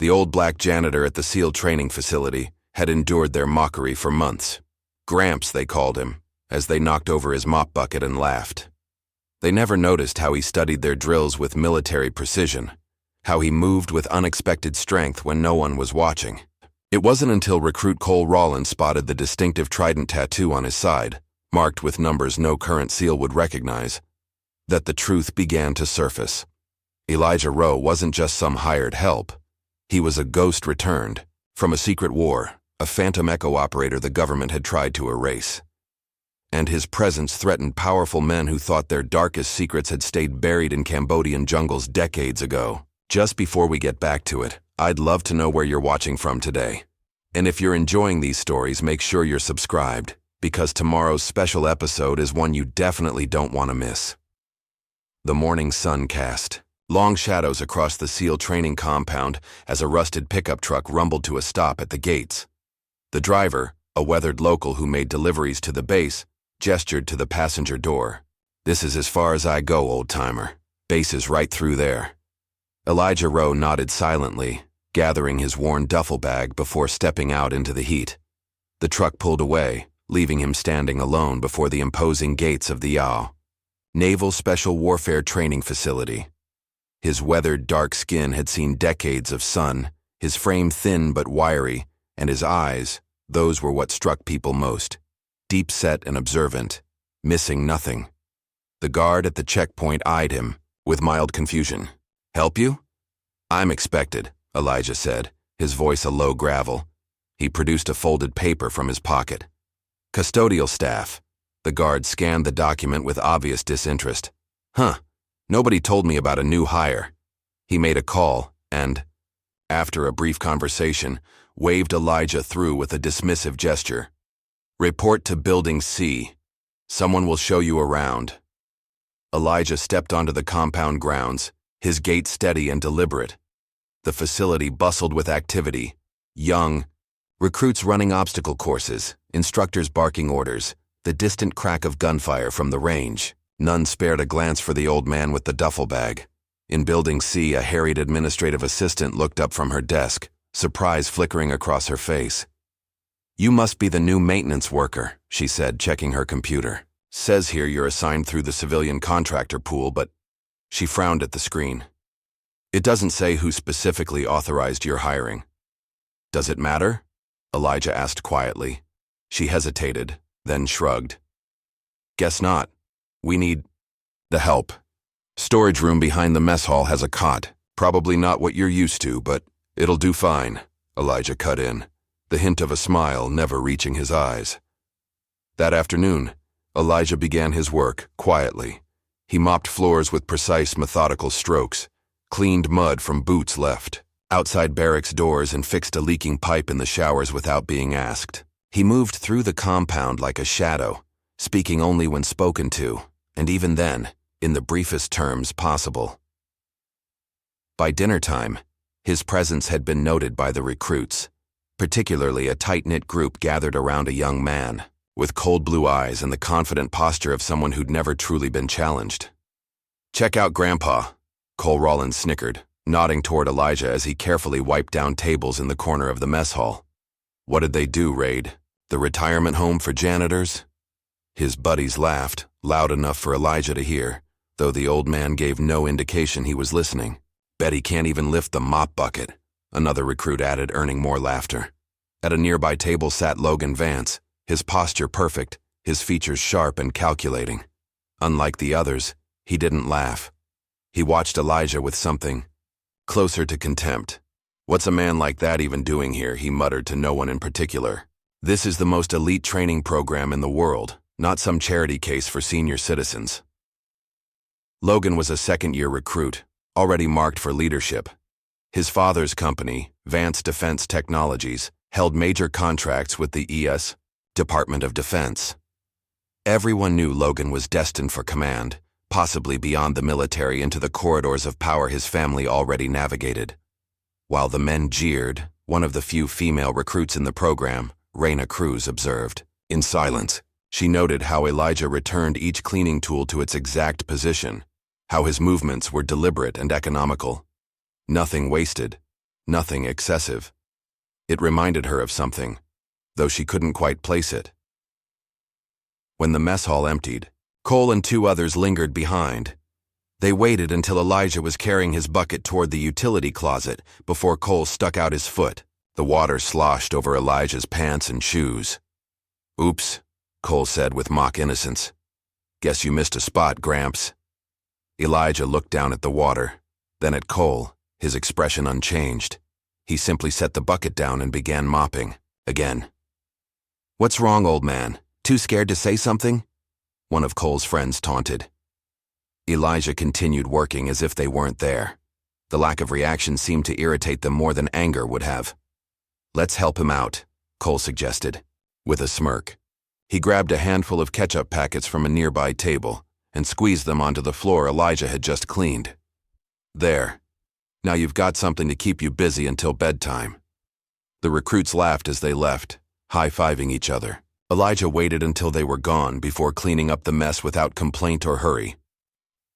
The old black janitor at the SEAL training facility had endured their mockery for months. Gramps, they called him, as they knocked over his mop bucket and laughed. They never noticed how he studied their drills with military precision, how he moved with unexpected strength when no one was watching. It wasn't until recruit Cole Rawlins spotted the distinctive trident tattoo on his side, marked with numbers no current SEAL would recognize, that the truth began to surface. Elijah Rowe wasn't just some hired help. He was a ghost returned from a secret war, a phantom echo operator the government had tried to erase. And his presence threatened powerful men who thought their darkest secrets had stayed buried in Cambodian jungles decades ago. Just before we get back to it, I'd love to know where you're watching from today. And if you're enjoying these stories, make sure you're subscribed, because tomorrow's special episode is one you definitely don't want to miss. The morning sun cast long shadows across the SEAL training compound as a rusted pickup truck rumbled to a stop at the gates. The driver, a weathered local who made deliveries to the base, gestured to the passenger door. "This is as far as I go, old-timer. Base is right through there." Elijah Rowe nodded silently, gathering his worn duffel bag before stepping out into the heat. The truck pulled away, leaving him standing alone before the imposing gates of the YAO, Naval Special Warfare Training Facility. His weathered dark skin had seen decades of sun, his frame thin but wiry, and his eyes, those were what struck people most. Deep-set and observant, missing nothing. The guard at the checkpoint eyed him, with mild confusion. "Help you?" "I'm expected," Elijah said, his voice a low gravel. He produced a folded paper from his pocket. "Custodial staff." The guard scanned the document with obvious disinterest. "Huh, nobody told me about a new hire." He made a call and, after a brief conversation, waved Elijah through with a dismissive gesture. "Report to Building C. Someone will show you around." Elijah stepped onto the compound grounds, his gait steady and deliberate. The facility bustled with activity. Young recruits running obstacle courses, instructors barking orders, the distant crack of gunfire from the range. None spared a glance for the old man with the duffel bag. In Building C, a harried administrative assistant looked up from her desk, surprise flickering across her face. "You must be the new maintenance worker," she said, checking her computer. "Says here you're assigned through the civilian contractor pool, but..." She frowned at the screen. "It doesn't say who specifically authorized your hiring." "Does it matter?" Elijah asked quietly. She hesitated, then shrugged. "Guess not. We need the help. Storage room behind the mess hall has a cot. Probably not what you're used to, but it'll do fine," Elijah cut in, the hint of a smile never reaching his eyes. That afternoon, Elijah began his work quietly. He mopped floors with precise, methodical strokes, cleaned mud from boots left outside barracks doors, and fixed a leaking pipe in the showers without being asked. He moved through the compound like a shadow, speaking only when spoken to, and even then, in the briefest terms possible. By dinner time, his presence had been noted by the recruits, particularly a tight-knit group gathered around a young man, with cold blue eyes and the confident posture of someone who'd never truly been challenged. "Check out Grandpa," Cole Rawlins snickered, nodding toward Elijah as he carefully wiped down tables in the corner of the mess hall. "What did they do, Raid? The retirement home for janitors?" His buddies laughed, loud enough for Elijah to hear, though the old man gave no indication he was listening. "Bet he can't even lift the mop bucket," another recruit added, earning more laughter. At a nearby table sat Logan Vance, his posture perfect, his features sharp and calculating. Unlike the others, he didn't laugh. He watched Elijah with something closer to contempt. "What's a man like that even doing here?" he muttered to no one in particular. "This is the most elite training program in the world, not some charity case for senior citizens." Logan was a second-year recruit, already marked for leadership. His father's company, Vance Defense Technologies, held major contracts with the ES, Department of Defense. Everyone knew Logan was destined for command, possibly beyond the military into the corridors of power his family already navigated. While the men jeered, one of the few female recruits in the program, Raina Cruz, observed. In silence, she noted how Elijah returned each cleaning tool to its exact position, how his movements were deliberate and economical. Nothing wasted, nothing excessive. It reminded her of something, though she couldn't quite place it. When the mess hall emptied, Cole and 2 others lingered behind. They waited until Elijah was carrying his bucket toward the utility closet before Cole stuck out his foot. The water sloshed over Elijah's pants and shoes. "Oops," Cole said with mock innocence. "Guess you missed a spot, Gramps." Elijah looked down at the water, then at Cole, his expression unchanged. He simply set the bucket down and began mopping, again. "What's wrong, old man? Too scared to say something?" one of Cole's friends taunted. Elijah continued working as if they weren't there. The lack of reaction seemed to irritate them more than anger would have. "Let's help him out," Cole suggested, with a smirk. He grabbed a handful of ketchup packets from a nearby table and squeezed them onto the floor Elijah had just cleaned. "There. Now you've got something to keep you busy until bedtime." The recruits laughed as they left, high-fiving each other. Elijah waited until they were gone before cleaning up the mess without complaint or hurry.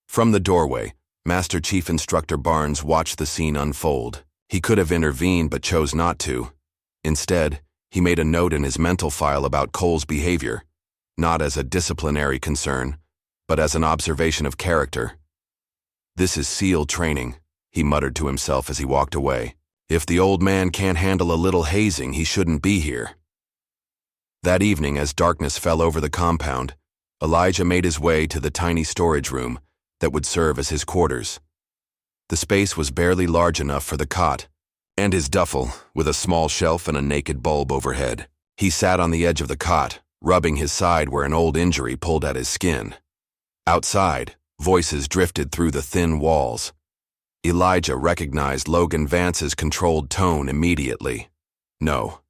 From the doorway, Master Chief Instructor Barnes watched the scene unfold. He could have intervened but chose not to. Instead, he made a note in his mental file about Cole's behavior, not as a disciplinary concern, but as an observation of character. "This is SEAL training," he muttered to himself as he walked away. "If the old man can't handle a little hazing, he shouldn't be here." That evening, as darkness fell over the compound, Elijah made his way to the tiny storage room that would serve as his quarters. The space was barely large enough for the cot and his duffel, with a small shelf and a naked bulb overhead. He sat on the edge of the cot, rubbing his side where an old injury pulled at his skin. Outside, voices drifted through the thin walls. Elijah recognized Logan Vance's controlled tone immediately. "No,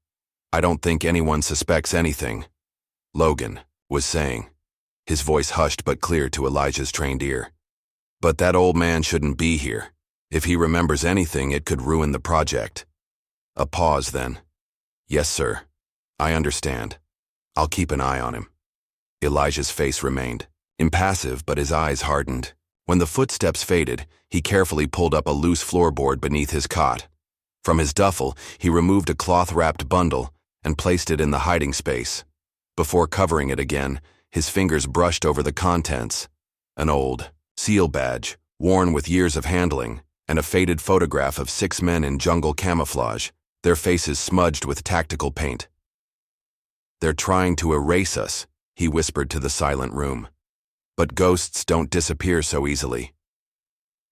I don't think anyone suspects anything," Logan was saying, his voice hushed but clear to Elijah's trained ear. "But that old man shouldn't be here. If he remembers anything, it could ruin the project." A pause then. "Yes, sir. I understand. I'll keep an eye on him." Elijah's face remained impassive, but his eyes hardened. When the footsteps faded, he carefully pulled up a loose floorboard beneath his cot. From his duffel, he removed a cloth-wrapped bundle and placed it in the hiding space. Before covering it again, his fingers brushed over the contents: an old SEAL badge, worn with years of handling, and a faded photograph of 6 men in jungle camouflage, their faces smudged with tactical paint. "They're trying to erase us," he whispered to the silent room. "But ghosts don't disappear so easily."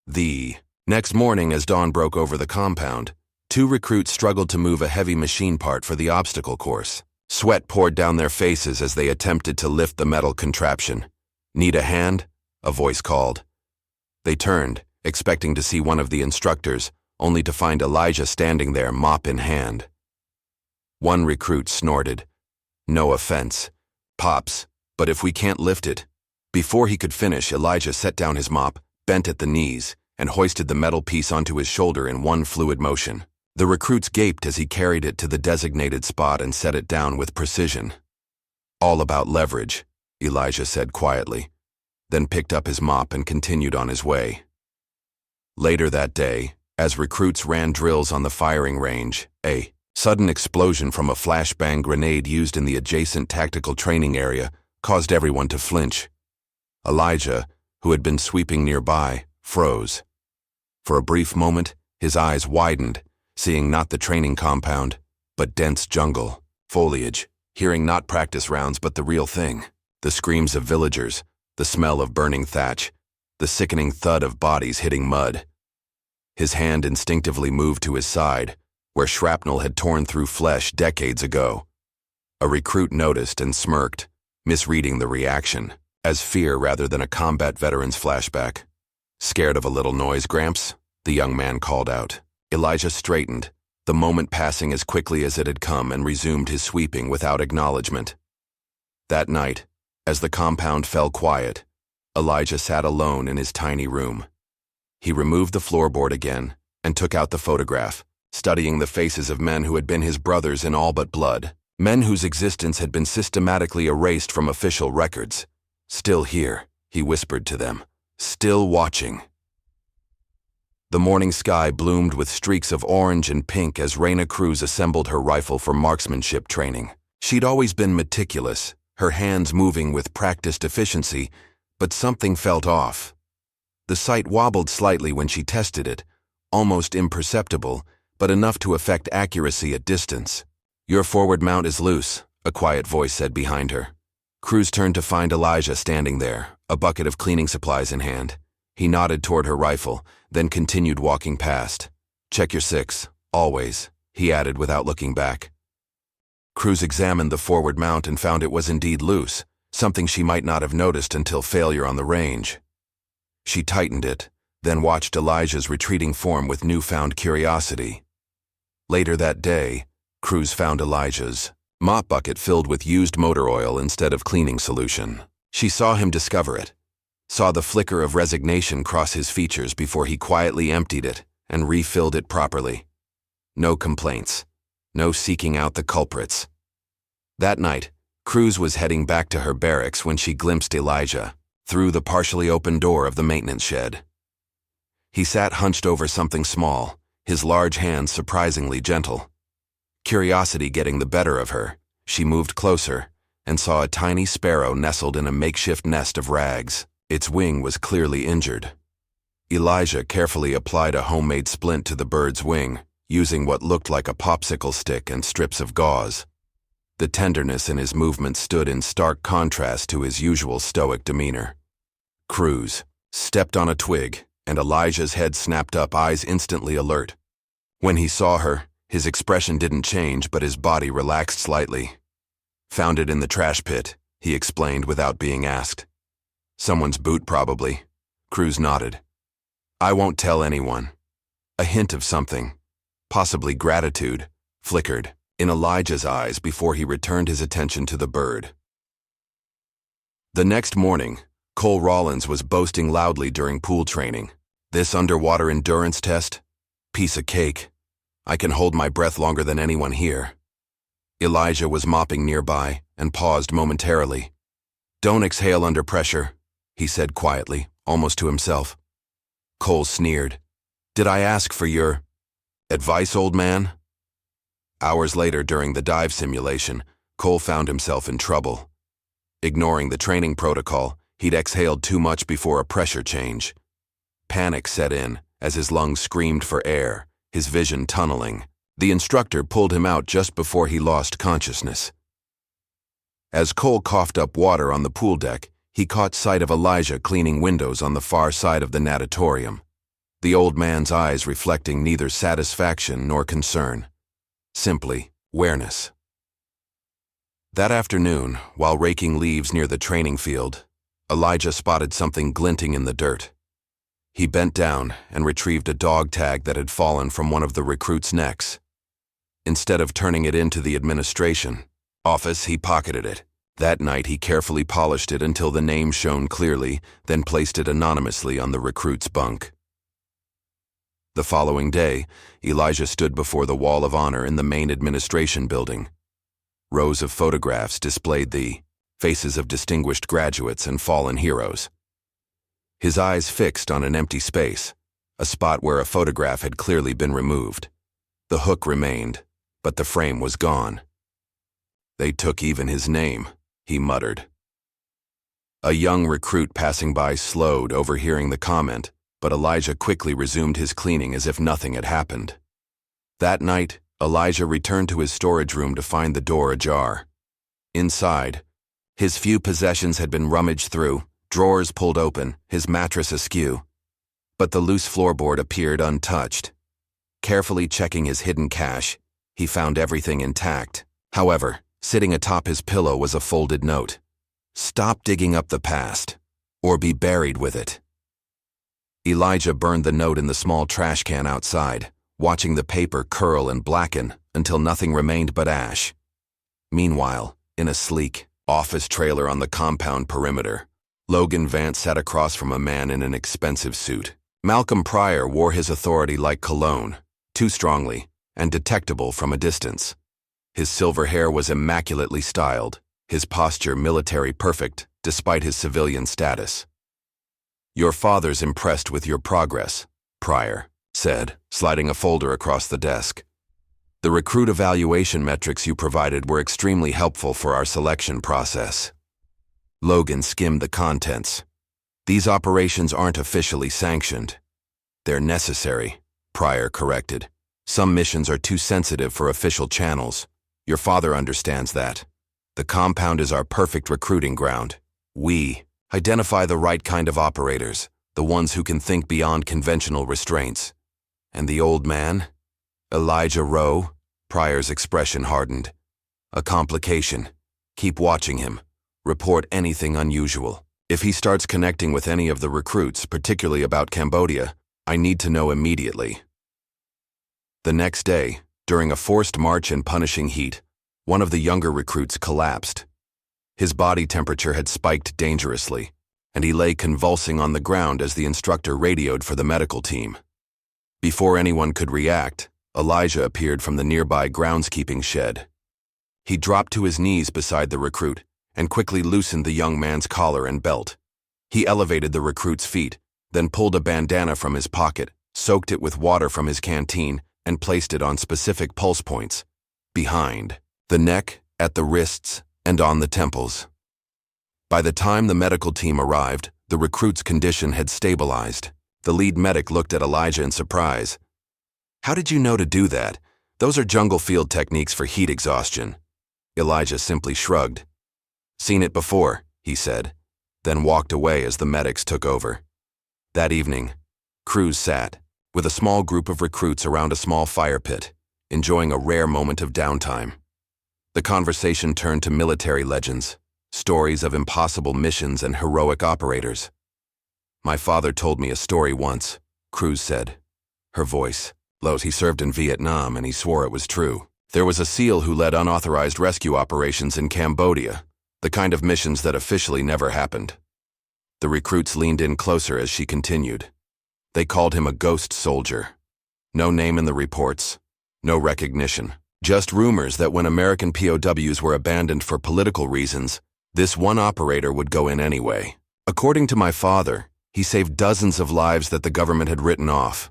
The next morning, as dawn broke over the compound, 2 recruits struggled to move a heavy machine part for the obstacle course. Sweat poured down their faces as they attempted to lift the metal contraption. "Need a hand?" a voice called. They turned, expecting to see one of the instructors, only to find Elijah standing there, mop in hand. One recruit snorted. "No offense, Pops, but if we can't lift it." Before he could finish, Elijah set down his mop, bent at the knees, and hoisted the metal piece onto his shoulder in one fluid motion. The recruits gaped as he carried it to the designated spot and set it down with precision. "All about leverage," Elijah said quietly, then picked up his mop and continued on his way. Later that day, as recruits ran drills on the firing range, a sudden explosion from a flashbang grenade used in the adjacent tactical training area caused everyone to flinch. Elijah, who had been sweeping nearby, froze. For a brief moment, his eyes widened, seeing not the training compound, but dense jungle, foliage, hearing not practice rounds but the real thing. The screams of villagers, the smell of burning thatch, the sickening thud of bodies hitting mud. His hand instinctively moved to his side, where shrapnel had torn through flesh decades ago. A recruit noticed and smirked, misreading the reaction as fear rather than a combat veteran's flashback. "Scared of a little noise, Gramps?" the young man called out. Elijah straightened, the moment passing as quickly as it had come, and resumed his sweeping without acknowledgement. That night, as the compound fell quiet, Elijah sat alone in his tiny room. He removed the floorboard again and took out the photograph, studying the faces of men who had been his brothers in all but blood, men whose existence had been systematically erased from official records. "Still here," he whispered to them, "still watching." The morning sky bloomed with streaks of orange and pink as Raina Cruz assembled her rifle for marksmanship training. She'd always been meticulous, her hands moving with practiced efficiency, but something felt off. The sight wobbled slightly when she tested it, almost imperceptible, but enough to affect accuracy at distance. "Your forward mount is loose," a quiet voice said behind her. Cruz turned to find Elijah standing there, a bucket of cleaning supplies in hand. He nodded toward her rifle, then continued walking past. "Check your 6, always," he added without looking back. Cruz examined the forward mount and found it was indeed loose, something she might not have noticed until failure on the range. She tightened it, then watched Elijah's retreating form with newfound curiosity. Later that day, Cruz found Elijah's mop bucket filled with used motor oil instead of cleaning solution. She saw him discover it, saw the flicker of resignation cross his features before he quietly emptied it and refilled it properly. No complaints, no seeking out the culprits. That night, Cruz was heading back to her barracks when she glimpsed Elijah through the partially open door of the maintenance shed. He sat hunched over something small, his large hands surprisingly gentle. Curiosity getting the better of her, she moved closer and saw a tiny sparrow nestled in a makeshift nest of rags. Its wing was clearly injured. Elijah carefully applied a homemade splint to the bird's wing, using what looked like a popsicle stick and strips of gauze. The tenderness in his movement stood in stark contrast to his usual stoic demeanor. Cruz stepped on a twig, and Elijah's head snapped up, eyes instantly alert. When he saw her, his expression didn't change, but his body relaxed slightly. "Found it in the trash pit," he explained without being asked. "Someone's boot, probably." Cruz nodded. "I won't tell anyone." A hint of something, possibly gratitude, flickered in Elijah's eyes before he returned his attention to the bird. The next morning, Cole Rawlins was boasting loudly during pool training. "This underwater endurance test? Piece of cake. I can hold my breath longer than anyone here." Elijah was mopping nearby and paused momentarily. "Don't exhale under pressure," he said quietly, almost to himself. Cole sneered. "Did I ask for your advice, old man?" Hours later, during the dive simulation, Cole found himself in trouble. Ignoring the training protocol, he'd exhaled too much before a pressure change. Panic set in as his lungs screamed for air, his vision tunneling. The instructor pulled him out just before he lost consciousness. As Cole coughed up water on the pool deck, he caught sight of Elijah cleaning windows on the far side of the natatorium, the old man's eyes reflecting neither satisfaction nor concern, simply awareness. That afternoon, while raking leaves near the training field, Elijah spotted something glinting in the dirt. He bent down and retrieved a dog tag that had fallen from one of the recruits' necks. Instead of turning it into the administration office, he pocketed it. That night, he carefully polished it until the name shone clearly, then placed it anonymously on the recruit's bunk. The following day, Elijah stood before the Wall of Honor in the main administration building. Rows of photographs displayed the faces of distinguished graduates and fallen heroes. His eyes fixed on an empty space, a spot where a photograph had clearly been removed. The hook remained, but the frame was gone. "They took even his name," he muttered. A young recruit passing by slowed, overhearing the comment, but Elijah quickly resumed his cleaning as if nothing had happened. That night, Elijah returned to his storage room to find the door ajar. Inside, his few possessions had been rummaged through, drawers pulled open, his mattress askew. But the loose floorboard appeared untouched. Carefully checking his hidden cache, he found everything intact. However, sitting atop his pillow was a folded note. "Stop digging up the past, or be buried with it." Elijah burned the note in the small trash can outside, watching the paper curl and blacken until nothing remained but ash. Meanwhile, in a sleek office trailer on the compound perimeter, Logan Vance sat across from a man in an expensive suit. Malcolm Pryor wore his authority like cologne, too strongly, and detectable from a distance. His silver hair was immaculately styled, his posture military perfect despite his civilian status. "Your father's impressed with your progress, Pryor," said, sliding a folder across the desk. The recruit evaluation metrics you provided were extremely helpful for our selection process. Logan skimmed the contents. These operations aren't officially sanctioned. They're necessary, Pryor corrected. Some missions are too sensitive for official channels. Your father understands that. The compound is our perfect recruiting ground. We identify the right kind of operators, the ones who can think beyond conventional restraints. And the old man? Elijah Rowe? Pryor's expression hardened. A complication. Keep watching him. Report anything unusual. If he starts connecting with any of the recruits, particularly about Cambodia, I need to know immediately. The next day, during a forced march in punishing heat, one of the younger recruits collapsed. His body temperature had spiked dangerously, and he lay convulsing on the ground as the instructor radioed for the medical team. Before anyone could react, Elijah appeared from the nearby groundskeeping shed. He dropped to his knees beside the recruit and quickly loosened the young man's collar and belt. He elevated the recruit's feet, then pulled a bandana from his pocket, soaked it with water from his canteen, and placed it on specific pulse points, behind the neck, at the wrists, and on the temples. By the time the medical team arrived, the recruit's condition had stabilized. The lead medic looked at Elijah in surprise. "How did you know to do that? Those are jungle field techniques for heat exhaustion." Elijah simply shrugged. "Seen it before," he said, then walked away as the medics took over. That evening, Cruz sat, with a small group of recruits around a small fire pit, enjoying a rare moment of downtime. The conversation turned to military legends, stories of impossible missions and heroic operators. "My father told me a story once," Cruz said. Her voice low. "He served in Vietnam and he swore it was true. There was a SEAL who led unauthorized rescue operations in Cambodia, the kind of missions that officially never happened." The recruits leaned in closer as she continued. They called him a ghost soldier. No name in the reports, no recognition, just rumors that when American POWs were abandoned for political reasons, this one operator would go in anyway. According to my father, he saved dozens of lives that the government had written off.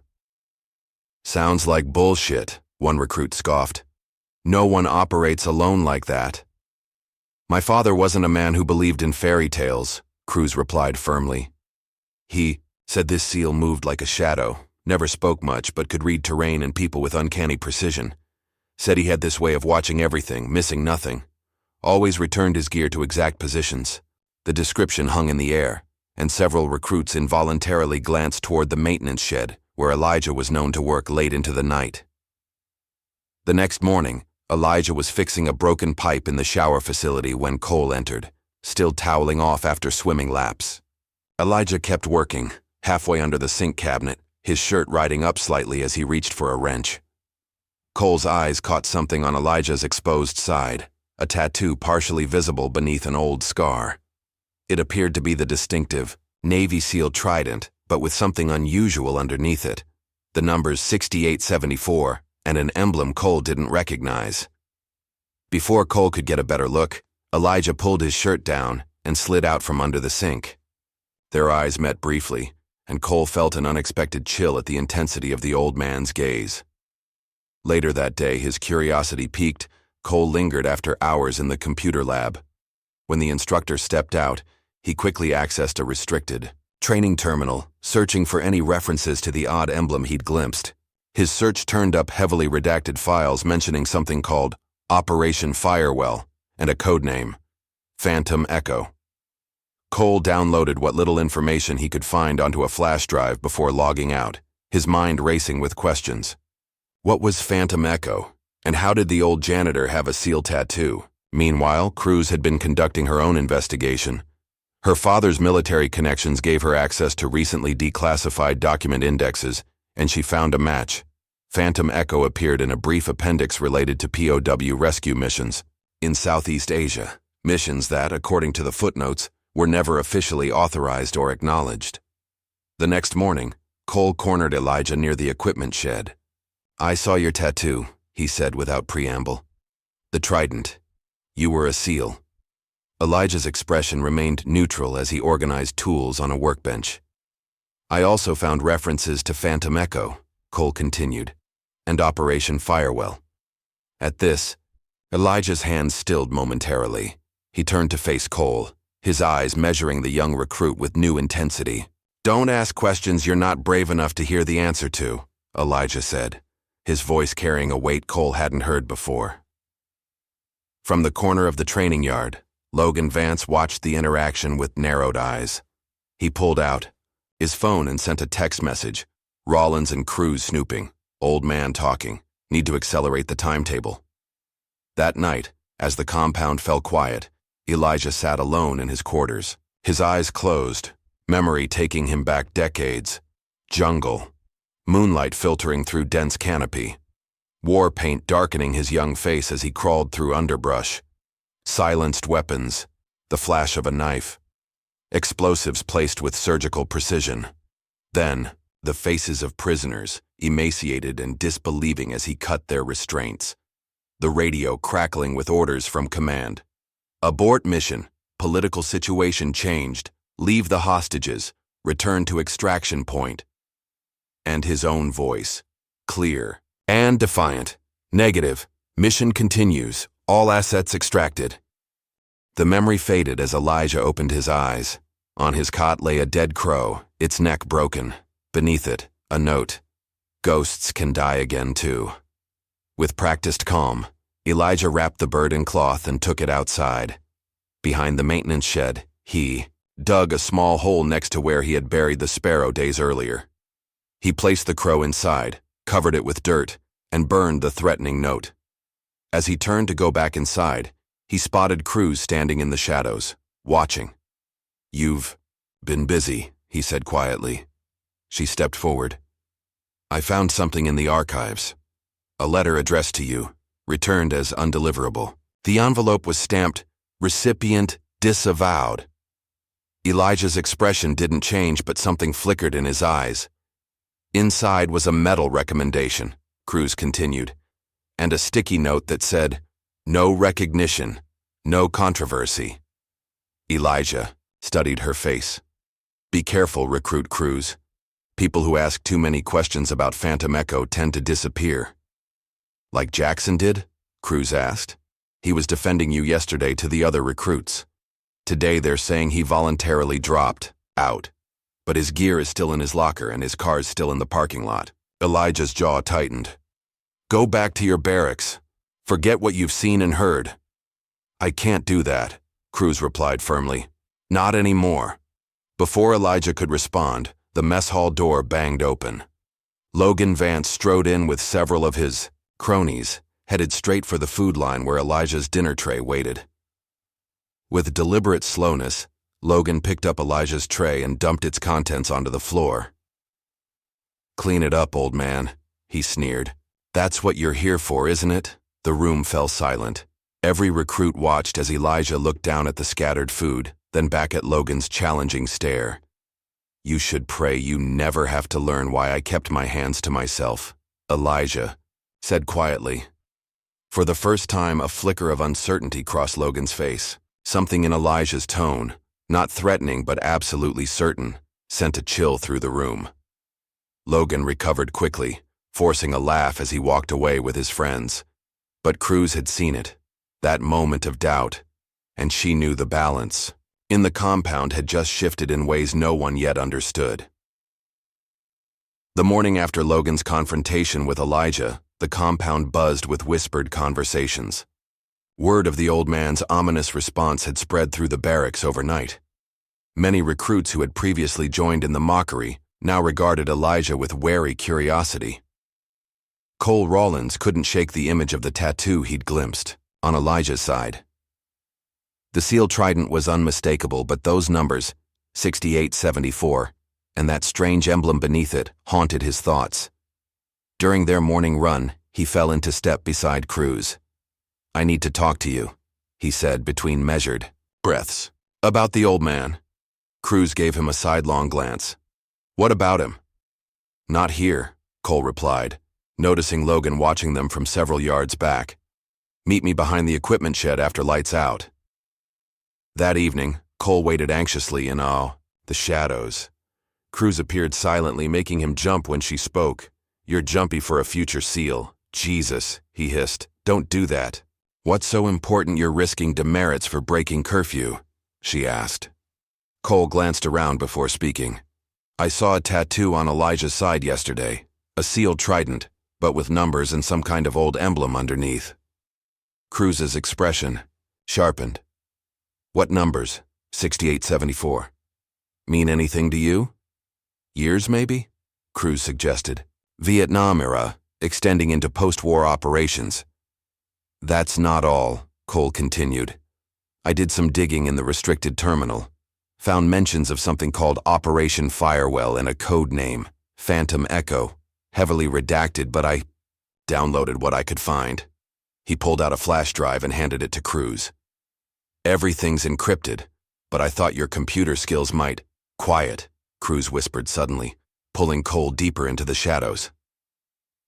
"Sounds like bullshit," one recruit scoffed. "No one operates alone like that." "My father wasn't a man who believed in fairy tales," Cruz replied firmly. "He said this SEAL moved like a shadow, never spoke much but could read terrain and people with uncanny precision. Said he had this way of watching everything, missing nothing. Always returned his gear to exact positions." The description hung in the air, and several recruits involuntarily glanced toward the maintenance shed, where Elijah was known to work late into the night. The next morning, Elijah was fixing a broken pipe in the shower facility when Cole entered, still toweling off after swimming laps. Elijah kept working, halfway under the sink cabinet, his shirt riding up slightly as he reached for a wrench. Cole's eyes caught something on Elijah's exposed side, a tattoo partially visible beneath an old scar. It appeared to be the distinctive Navy SEAL trident, but with something unusual underneath it. The numbers 6874 and an emblem Cole didn't recognize. Before Cole could get a better look, Elijah pulled his shirt down and slid out from under the sink. Their eyes met briefly, and Cole felt an unexpected chill at the intensity of the old man's gaze. Later that day, his curiosity piqued. Cole lingered after hours in the computer lab. When the instructor stepped out, he quickly accessed a restricted training terminal, searching for any references to the odd emblem he'd glimpsed. His search turned up heavily redacted files mentioning something called Operation Firewall and a codename, Phantom Echo. Cole downloaded what little information he could find onto a flash drive before logging out, his mind racing with questions. What was Phantom Echo, and how did the old janitor have a SEAL tattoo? Meanwhile, Cruz had been conducting her own investigation. Her father's military connections gave her access to recently declassified document indexes, and she found a match. Phantom Echo appeared in a brief appendix related to POW rescue missions in Southeast Asia, missions that, according to the footnotes, were never officially authorized or acknowledged. The next morning, Cole cornered Elijah near the equipment shed. "I saw your tattoo," he said without preamble. "The trident. You were a SEAL." Elijah's expression remained neutral as he organized tools on a workbench. "I also found references to Phantom Echo. Cole continued, and Operation Firewall. At this, Elijah's hands stilled momentarily. He turned to face Cole, his eyes measuring the young recruit with new intensity. "Don't ask questions you're not brave enough to hear the answer to," Elijah said, his voice carrying a weight Cole hadn't heard before. From the corner of the training yard, Logan Vance watched the interaction with narrowed eyes. He pulled out his phone and sent a text message. "Rawlins and Cruz snooping. Old man talking. Need to accelerate the timetable." That night, as the compound fell quiet, Elijah sat alone in his quarters, his eyes closed, memory taking him back decades. Jungle. Moonlight filtering through dense canopy. War paint darkening his young face as he crawled through underbrush. Silenced weapons. The flash of a knife. Explosives placed with surgical precision. Then, the faces of prisoners, emaciated and disbelieving as he cut their restraints. The radio crackling with orders from command. "Abort mission. Political situation changed. Leave the hostages. Return to extraction point." And his own voice, clear and defiant. "Negative. Mission continues. All assets extracted." The memory faded as Elijah opened his eyes. On his cot lay a dead crow, its neck broken. Beneath it, a note. "Ghosts can die again too." With practiced calm, Elijah wrapped the bird in cloth and took it outside. Behind the maintenance shed, he dug a small hole next to where he had buried the sparrow days earlier. He placed the crow inside, covered it with dirt, and burned the threatening note. As he turned to go back inside, he spotted Cruz standing in the shadows, watching. "You've been busy," he said quietly. She stepped forward. "I found something in the archives. A letter addressed to you, returned as undeliverable. The envelope was stamped, 'Recipient disavowed.'" Elijah's expression didn't change, but something flickered in his eyes. "Inside was a medal recommendation," Cruz continued, "and a sticky note that said, 'No recognition, no controversy.'" Elijah studied her face. "Be careful, Recruit Cruz. People who ask too many questions about Phantom Echo tend to disappear." "Like Jackson did?" Cruz asked. "He was defending you yesterday to the other recruits. Today they're saying he voluntarily dropped out. But his gear is still in his locker and his car's still in the parking lot." Elijah's jaw tightened. "Go back to your barracks. Forget what you've seen and heard." "I can't do that," Cruz replied firmly. "Not anymore." Before Elijah could respond, the mess hall door banged open. Logan Vance strode in with several of his cronies, headed straight for the food line where Elijah's dinner tray waited. With deliberate slowness, Logan picked up Elijah's tray and dumped its contents onto the floor. "Clean it up, old man," he sneered. "That's what you're here for, isn't it?" The room fell silent. Every recruit watched as Elijah looked down at the scattered food, then back at Logan's challenging stare. "You should pray you never have to learn why I kept my hands to myself," Elijah said quietly. For the first time, a flicker of uncertainty crossed Logan's face. Something in Elijah's tone, not threatening but absolutely certain, sent a chill through the room. Logan recovered quickly, forcing a laugh as he walked away with his friends. But Cruz had seen it, that moment of doubt, and she knew the balance in the compound had just shifted in ways no one yet understood. The morning after Logan's confrontation with Elijah, the compound buzzed with whispered conversations. Word of the old man's ominous response had spread through the barracks overnight. Many recruits who had previously joined in the mockery now regarded Elijah with wary curiosity. Cole Rawlins couldn't shake the image of the tattoo he'd glimpsed on Elijah's side. The sealed trident was unmistakable, but those numbers, 6874, and that strange emblem beneath it, haunted his thoughts. During their morning run, he fell into step beside Cruz. "I need to talk to you," he said between measured breaths. "About the old man." Cruz gave him a sidelong glance. "What about him?" "Not here," Cole replied, noticing Logan watching them from several yards back. "Meet me behind the equipment shed after lights out." That evening, Cole waited anxiously in the shadows. Cruz appeared silently, making him jump when she spoke. You're jumpy for a future SEAL. Jesus, he hissed. Don't do that. What's so important you're risking demerits for breaking curfew? She asked. Cole glanced around before speaking. I saw a tattoo on Elijah's side yesterday. A sealed trident, but with numbers and some kind of old emblem underneath. Cruz's expression sharpened. What numbers? 6874. Mean anything to you? Years, maybe? Cruz suggested. Vietnam era, extending into post-war operations. That's not all, Cole continued. I did some digging in the restricted terminal. Found mentions of something called Operation Firewall and a code name, Phantom Echo. Heavily redacted, but I downloaded what I could find. He pulled out a flash drive and handed it to Cruz. Everything's encrypted, but I thought your computer skills might. Quiet, Cruz whispered suddenly, pulling Cole deeper into the shadows.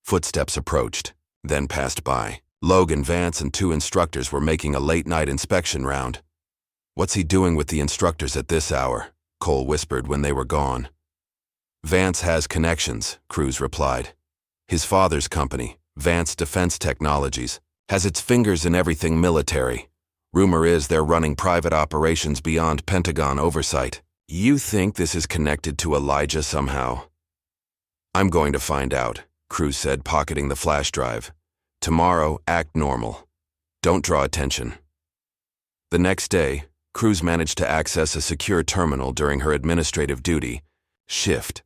Footsteps approached, then passed by. Logan, Vance, and 2 instructors were making a late-night inspection round. What's he doing with the instructors at this hour? Cole whispered when they were gone. Vance has connections, Cruz replied. His father's company, Vance Defense Technologies, has its fingers in everything military. Rumor is they're running private operations beyond Pentagon oversight. You think this is connected to Elijah somehow? I'm going to find out, Cruz said, pocketing the flash drive. Tomorrow, act normal. Don't draw attention. The next day, Cruz managed to access a secure terminal during her administrative duty, shift.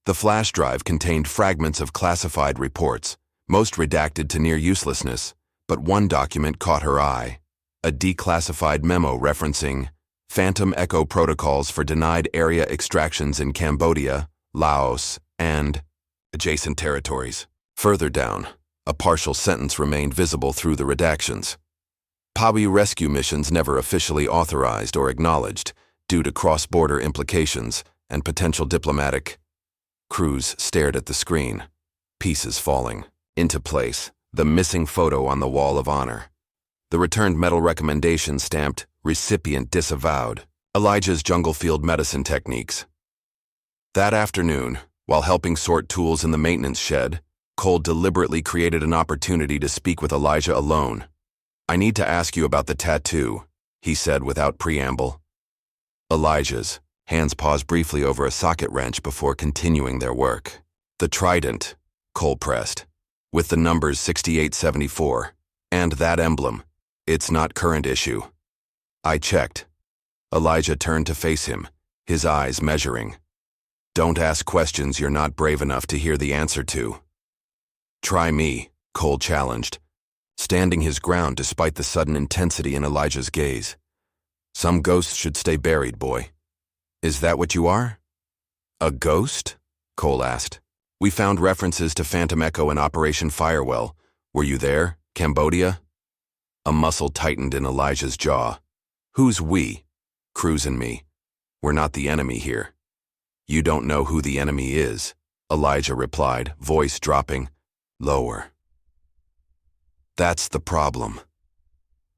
The flash drive contained fragments of classified reports, most redacted to near uselessness, but one document caught her eye. A declassified memo referencing Phantom Echo protocols for denied area extractions in Cambodia, Laos, and adjacent territories. Further down, a partial sentence remained visible through the redactions. PABI rescue missions never officially authorized or acknowledged due to cross-border implications and potential diplomatic. Cruz stared at the screen, pieces falling into place, the missing photo on the wall of honor. The returned medal recommendation stamped, recipient disavowed, Elijah's jungle field medicine techniques. That afternoon, while helping sort tools in the maintenance shed, Cole deliberately created an opportunity to speak with Elijah alone. I need to ask you about the tattoo, he said without preamble. Elijah's hands paused briefly over a socket wrench before continuing their work. The trident, Cole pressed, with the numbers 6874, and that emblem. It's not current issue. I checked. Elijah turned to face him, his eyes measuring. Don't ask questions you're not brave enough to hear the answer to. Try me, Cole challenged, standing his ground despite the sudden intensity in Elijah's gaze. Some ghosts should stay buried, boy. Is that what you are? A ghost? Cole asked. We found references to Phantom Echo and Operation Firewall. Were you there, Cambodia? A muscle tightened in Elijah's jaw. Who's we? Cruz and me. We're not the enemy here. You don't know who the enemy is, Elijah replied, voice dropping lower. That's the problem.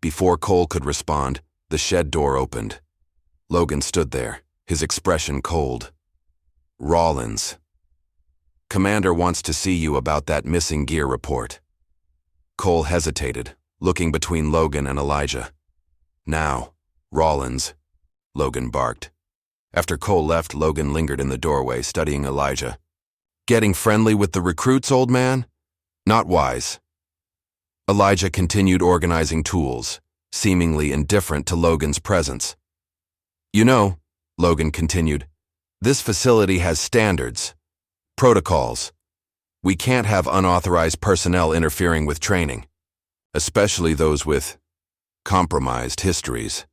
Before Cole could respond, the shed door opened. Logan stood there, his expression cold. Rawlins. Commander wants to see you about that missing gear report. Cole hesitated, looking between Logan and Elijah. Now, Rawlins, Logan barked. After Cole left, Logan lingered in the doorway, studying Elijah. Getting friendly with the recruits, old man? Not wise. Elijah continued organizing tools, seemingly indifferent to Logan's presence. You know, Logan continued, this facility has standards, protocols. We can't have unauthorized personnel interfering with training, especially those with compromised histories.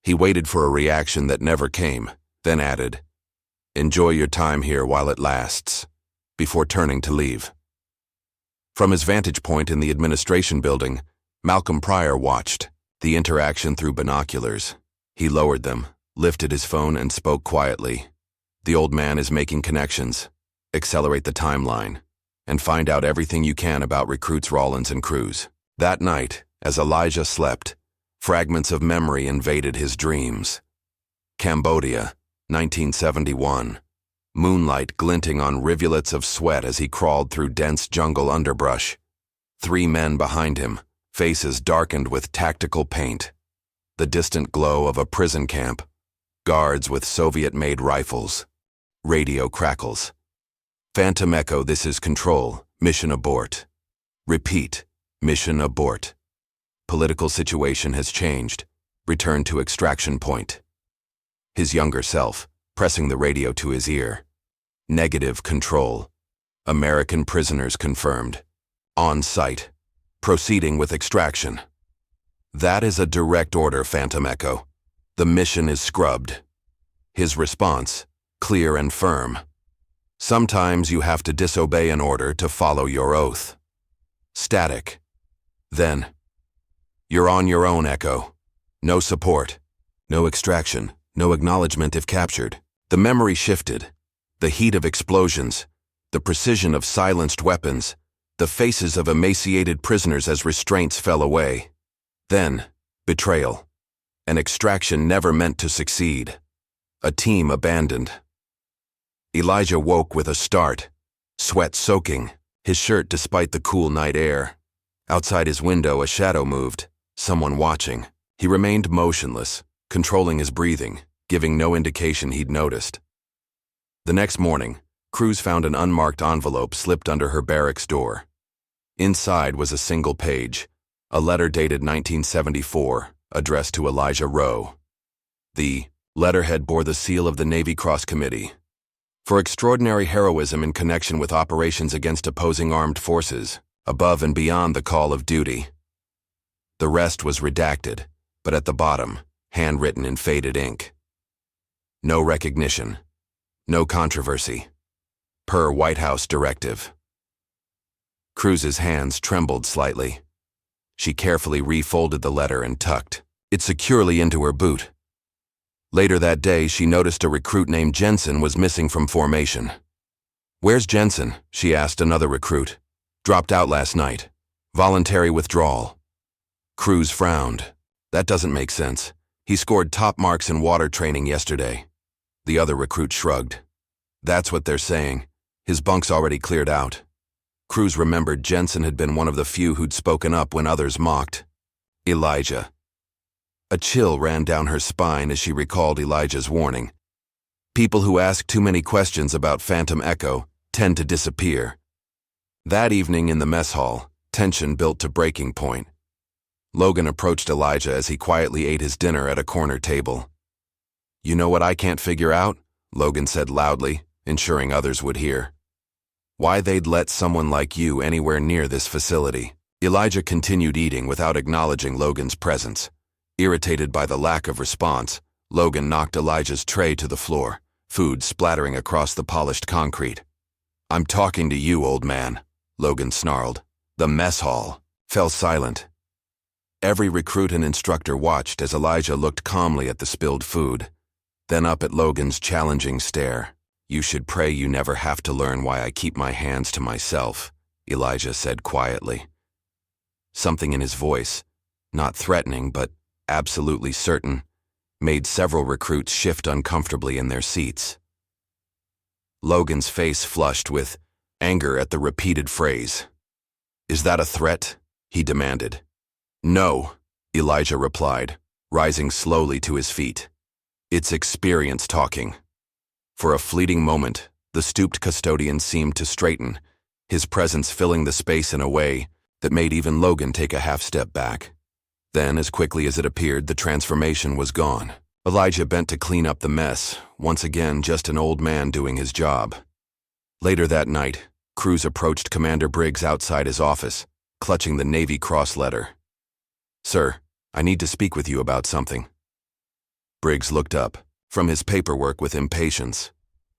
He waited for a reaction that never came, then added, enjoy your time here while it lasts, before turning to leave. From his vantage point in the administration building, Malcolm Pryor watched the interaction through binoculars. He lowered them, lifted his phone, and spoke quietly. The old man is making connections. Accelerate the timeline, and find out everything you can about recruits Rawlins and Cruz. That night, as Elijah slept, fragments of memory invaded his dreams. Cambodia, 1971. moonlight glinting on rivulets of sweat as he crawled through dense jungle underbrush. 3 men behind him, faces darkened with tactical paint. The distant glow of a prison camp. Guards with Soviet-made rifles. Radio crackles. Phantom Echo, this is Control. Mission abort. Repeat. Mission abort. Political situation has changed. Return to extraction point. His younger self, pressing the radio to his ear. Negative Control. American prisoners confirmed. On site. Proceeding with extraction. That is a direct order, Phantom Echo. The mission is scrubbed. His response, clear and firm. Sometimes you have to disobey an order to follow your oath. Static. Then, you're on your own, Echo. No support. No extraction. No acknowledgement if captured. The memory shifted. The heat of explosions. The precision of silenced weapons. The faces of emaciated prisoners as restraints fell away. Then, betrayal. An extraction never meant to succeed. A team abandoned. Elijah woke with a start, sweat soaking, his shirt despite the cool night air. Outside his window, a shadow moved, someone watching. He remained motionless, controlling his breathing, giving no indication he'd noticed. The next morning, Cruz found an unmarked envelope slipped under her barracks door. Inside was a single page, a letter dated 1974, addressed to Elijah Rowe. The letterhead bore the seal of the Navy Cross Committee. For extraordinary heroism in connection with operations against opposing armed forces, above and beyond the call of duty. The rest was redacted, but at the bottom, handwritten in faded ink. No recognition. No controversy. Per White House directive. Cruz's hands trembled slightly. She carefully refolded the letter and tucked it securely into her boot. Later that day, she noticed a recruit named Jensen was missing from formation. "Where's Jensen?" she asked another recruit. "Dropped out last night. Voluntary withdrawal." Cruz frowned. "That doesn't make sense. He scored top marks in water training yesterday." The other recruit shrugged. "That's what they're saying. His bunk's already cleared out." Cruz remembered Jensen had been one of the few who'd spoken up when others mocked. Elijah. A chill ran down her spine as she recalled Elijah's warning. People who ask too many questions about Phantom Echo tend to disappear. That evening in the mess hall, tension built to breaking point. Logan approached Elijah as he quietly ate his dinner at a corner table. "You know what I can't figure out?" Logan said loudly, ensuring others would hear. "Why they'd let someone like you anywhere near this facility." Elijah continued eating without acknowledging Logan's presence. Irritated by the lack of response, Logan knocked Elijah's tray to the floor, food splattering across the polished concrete. "I'm talking to you, old man," Logan snarled. The mess hall fell silent. Every recruit and instructor watched as Elijah looked calmly at the spilled food, then up at Logan's challenging stare. "You should pray you never have to learn why I keep my hands to myself," Elijah said quietly. Something in his voice, not threatening but absolutely certain, made several recruits shift uncomfortably in their seats. Logan's face flushed with anger at the repeated phrase. "Is that a threat?" he demanded. "No," Elijah replied, rising slowly to his feet. "It's experience talking." For a fleeting moment, the stooped custodian seemed to straighten, his presence filling the space in a way that made even Logan take a half step back. Then, as quickly as it appeared, the transformation was gone. Elijah bent to clean up the mess, once again just an old man doing his job. Later that night, Cruz approached Commander Briggs outside his office, clutching the Navy Cross letter. "Sir, I need to speak with you about something." Briggs looked up from his paperwork with impatience.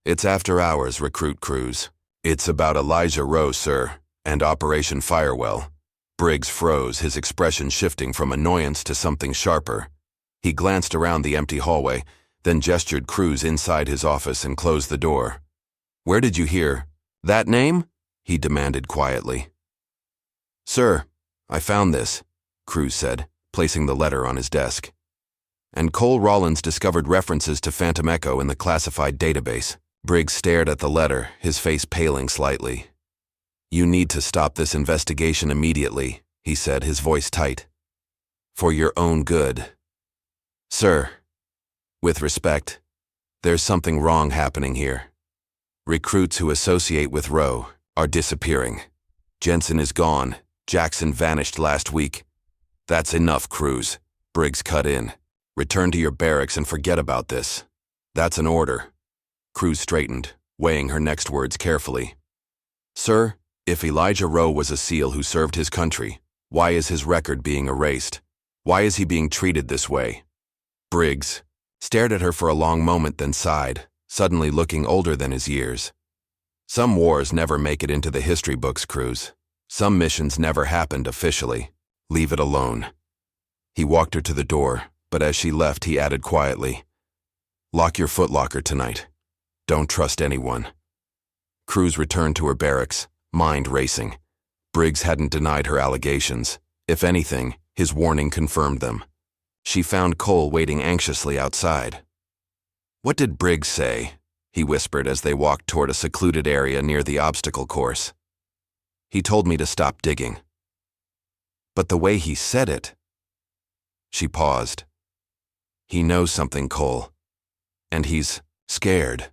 "It's after hours, Recruit Cruz. It's about Elijah Rowe, sir, and Operation Firewell." Briggs froze, his expression shifting from annoyance to something sharper. He glanced around the empty hallway, then gestured Cruz inside his office and closed the door. "Where did you hear that name?" he demanded quietly. "Sir, I found this," Cruz said, placing the letter on his desk. "And Cole Rawlins discovered references to Phantom Echo in the classified database." Briggs stared at the letter, his face paling slightly. "You need to stop this investigation immediately," he said, his voice tight. "For your own good. Sir, with respect, there's something wrong happening here. Recruits who associate with Rowe are disappearing. Jensen is gone. Jackson vanished last week. That's enough, Cruz," Briggs cut in. "Return to your barracks and forget about this. That's an order." Cruz straightened, weighing her next words carefully. "Sir, if Elijah Rowe was a SEAL who served his country, why is his record being erased? Why is he being treated this way?" Briggs stared at her for a long moment, then sighed, suddenly looking older than his years. "Some wars never make it into the history books, Cruz. Some missions never happened officially. Leave it alone." He walked her to the door, but as she left, he added quietly, "Lock your footlocker tonight. Don't trust anyone." Cruz returned to her barracks, mind racing. Briggs hadn't denied her allegations. If anything, his warning confirmed them. She found Cole waiting anxiously outside. "What did Briggs say?" he whispered as they walked toward a secluded area near the obstacle course. "He told me to stop digging." "But the way he said it—" She paused. "He knows something, Cole. And he's scared."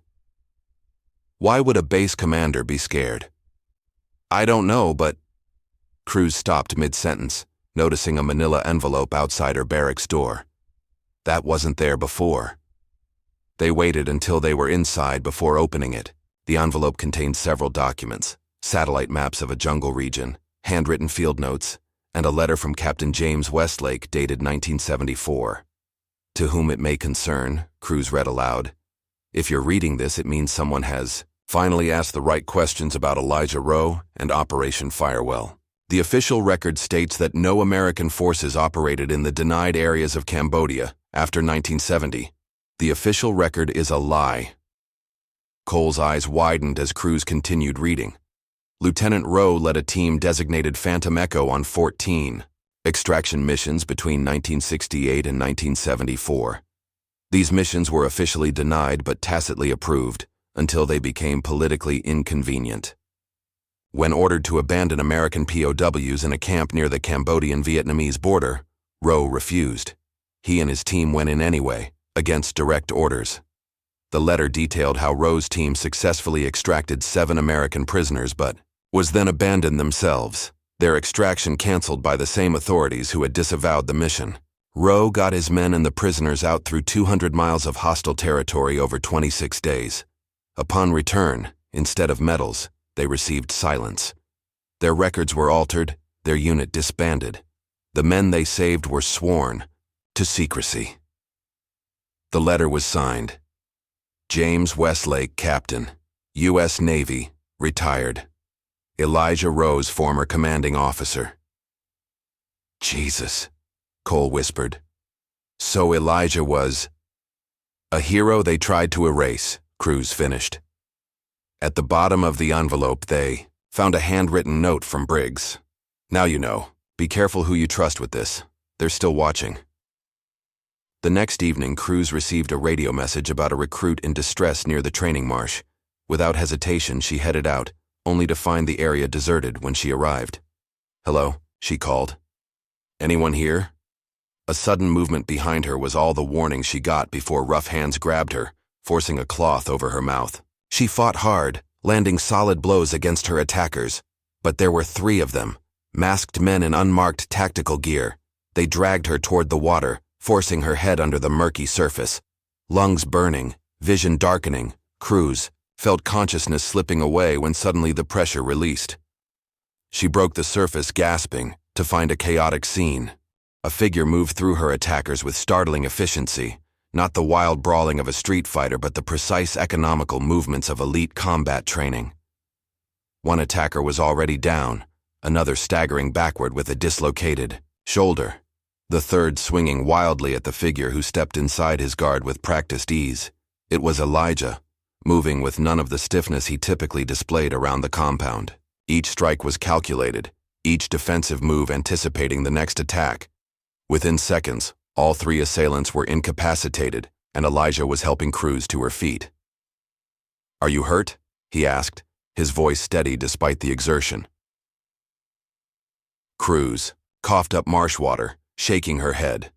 "Why would a base commander be scared?" "I don't know, but—" Cruz stopped mid-sentence, noticing a manila envelope outside her barracks door. That wasn't there before. They waited until they were inside before opening it. The envelope contained several documents, satellite maps of a jungle region, handwritten field notes, and a letter from Captain James Westlake dated 1974. "To whom it may concern," Cruz read aloud. "If you're reading this, it means someone has finally asked the right questions about Elijah Rowe and Operation Firewall. The official record states that no American forces operated in the denied areas of Cambodia after 1970. The official record is a lie." Cole's eyes widened as Cruz continued reading. "Lieutenant Rowe led a team designated Phantom Echo on 14 extraction missions between 1968 and 1974. These missions were officially denied but tacitly approved until they became politically inconvenient. When ordered to abandon American POWs in a camp near the Cambodian-Vietnamese border, Rowe refused. He and his team went in anyway, against direct orders. The letter detailed how Rowe's team successfully extracted 7 American prisoners but was then abandoned themselves, their extraction canceled by the same authorities who had disavowed the mission. Rowe got his men and the prisoners out through 200 miles of hostile territory over 26 days. Upon return, instead of medals, they received silence. Their records were altered, their unit disbanded. The men they saved were sworn to secrecy." The letter was signed, "James Westlake, Captain, U.S. Navy, retired. Elijah Rowe's former commanding officer." "Jesus," Cole whispered. "So Elijah was a hero they tried to erase," Cruz finished. At the bottom of the envelope, they found a handwritten note from Briggs. "Now you know. Be careful who you trust with this. They're still watching." The next evening, Cruz received a radio message about a recruit in distress near the training marsh. Without hesitation, she headed out, only to find the area deserted when she arrived. "Hello," she called. "Anyone here?" A sudden movement behind her was all the warning she got before rough hands grabbed her, forcing a cloth over her mouth. She fought hard, landing solid blows against her attackers. But there were 3 of them, masked men in unmarked tactical gear. They dragged her toward the water, forcing her head under the murky surface. Lungs burning, vision darkening, Cruz felt consciousness slipping away when suddenly the pressure released. She broke the surface, gasping, to find a chaotic scene. A figure moved through her attackers with startling efficiency. Not the wild brawling of a street fighter, but the precise, economical movements of elite combat training. One attacker was already down, another staggering backward with a dislocated shoulder, the third swinging wildly at the figure who stepped inside his guard with practiced ease. It was Elijah, moving with none of the stiffness he typically displayed around the compound. Each strike was calculated, each defensive move anticipating the next attack. Within seconds, all 3 assailants were incapacitated, and Elijah was helping Cruz to her feet. "Are you hurt?" he asked, his voice steady despite the exertion. Cruz coughed up marsh water, shaking her head.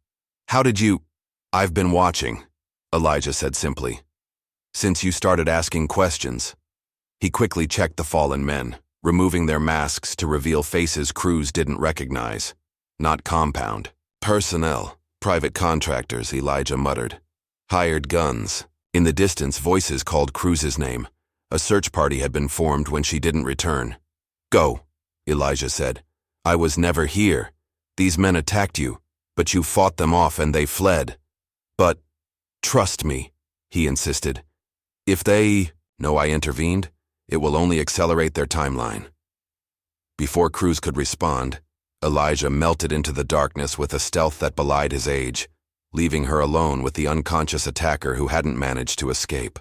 "How did you—" "I've been watching," Elijah said simply. "Since you started asking questions." He quickly checked the fallen men, removing their masks to reveal faces Cruz didn't recognize. Not compound. "Personnel, private contractors," Elijah muttered. "Hired guns." In the distance, voices called Cruz's name. A search party had been formed when she didn't return. "Go," Elijah said. "I was never here. These men attacked you, but you fought them off and they fled." "But, trust me," he insisted. "If they—" "No," I intervened. "It will only accelerate their timeline." Before Cruz could respond, Elijah melted into the darkness with a stealth that belied his age, leaving her alone with the unconscious attacker who hadn't managed to escape.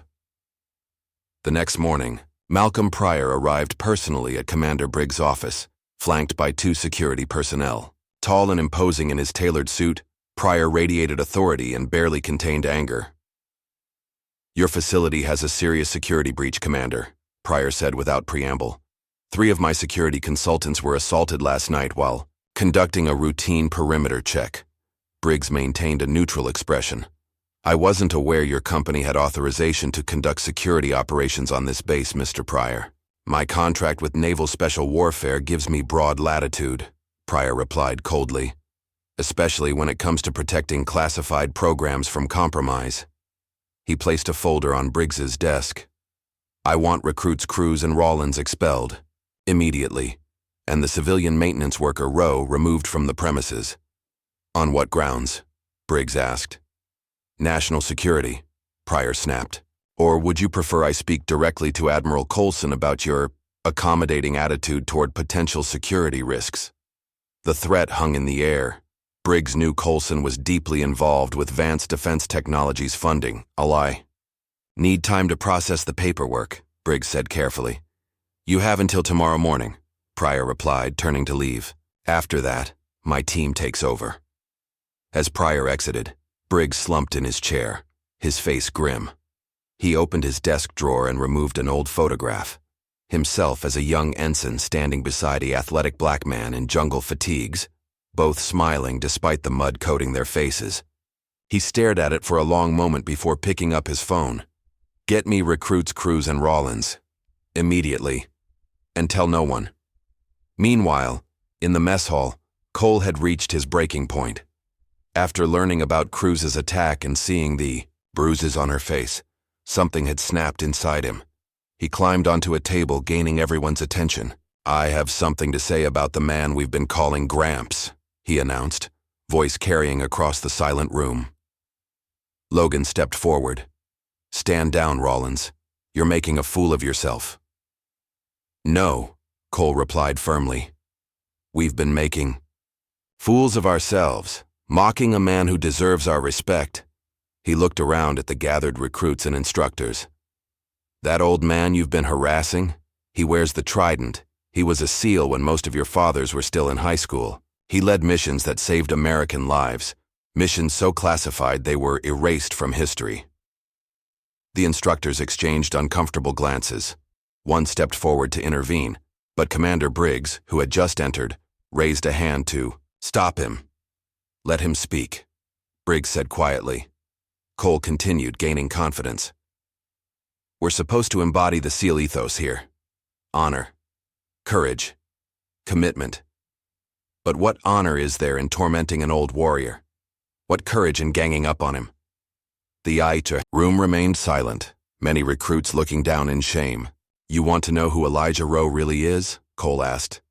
The next morning, Malcolm Pryor arrived personally at Commander Briggs' office, flanked by 2 security personnel. Tall and imposing in his tailored suit, Pryor radiated authority and barely contained anger. "Your facility has a serious security breach, Commander," Pryor said without preamble. 3 of my security consultants were assaulted last night while conducting a routine perimeter check. Briggs maintained a neutral expression. "I wasn't aware your company had authorization to conduct security operations on this base, Mr. Pryor. My contract with Naval Special Warfare gives me broad latitude," Pryor replied coldly, "especially when it comes to protecting classified programs from compromise." He placed a folder on Briggs's desk. "I want recruits Cruz and Rawlins expelled, immediately, and the civilian maintenance worker Rowe removed from the premises." "On what grounds?" Briggs asked. "National security," Pryor snapped. "Or would you prefer I speak directly to Admiral Coulson about your accommodating attitude toward potential security risks?" The threat hung in the air. Briggs knew Coulson was deeply involved with Vance Defense Technologies funding. "I need time to process the paperwork," Briggs said carefully. "You have until tomorrow morning," Pryor replied, turning to leave. "After that, my team takes over." As Pryor exited, Briggs slumped in his chair, his face grim. He opened his desk drawer and removed an old photograph. Himself as a young ensign standing beside an athletic black man in jungle fatigues, both smiling despite the mud coating their faces. He stared at it for a long moment before picking up his phone. "Get me recruits Cruz and Rawlins. Immediately. And tell no one." Meanwhile, in the mess hall, Cole had reached his breaking point. After learning about Cruz's attack and seeing the bruises on her face, something had snapped inside him. He climbed onto a table, gaining everyone's attention. "I have something to say about the man we've been calling Gramps," he announced, voice carrying across the silent room. Logan stepped forward. "Stand down, Rawlins. You're making a fool of yourself." "No," Cole replied firmly. "We've been making fools of ourselves, mocking a man who deserves our respect." He looked around at the gathered recruits and instructors. "That old man you've been harassing? He wears the trident. He was a SEAL when most of your fathers were still in high school. He led missions that saved American lives, missions so classified they were erased from history." The instructors exchanged uncomfortable glances. One stepped forward to intervene, but Commander Briggs, who had just entered, raised a hand to stop him. "Let him speak," Briggs said quietly. Cole continued, gaining confidence. "We're supposed to embody the SEAL ethos here. Honor, courage, commitment. But what honor is there in tormenting an old warrior? What courage in ganging up on him?" The room remained silent, many recruits looking down in shame. "You want to know who Elijah Rowe really is?" Cole asked.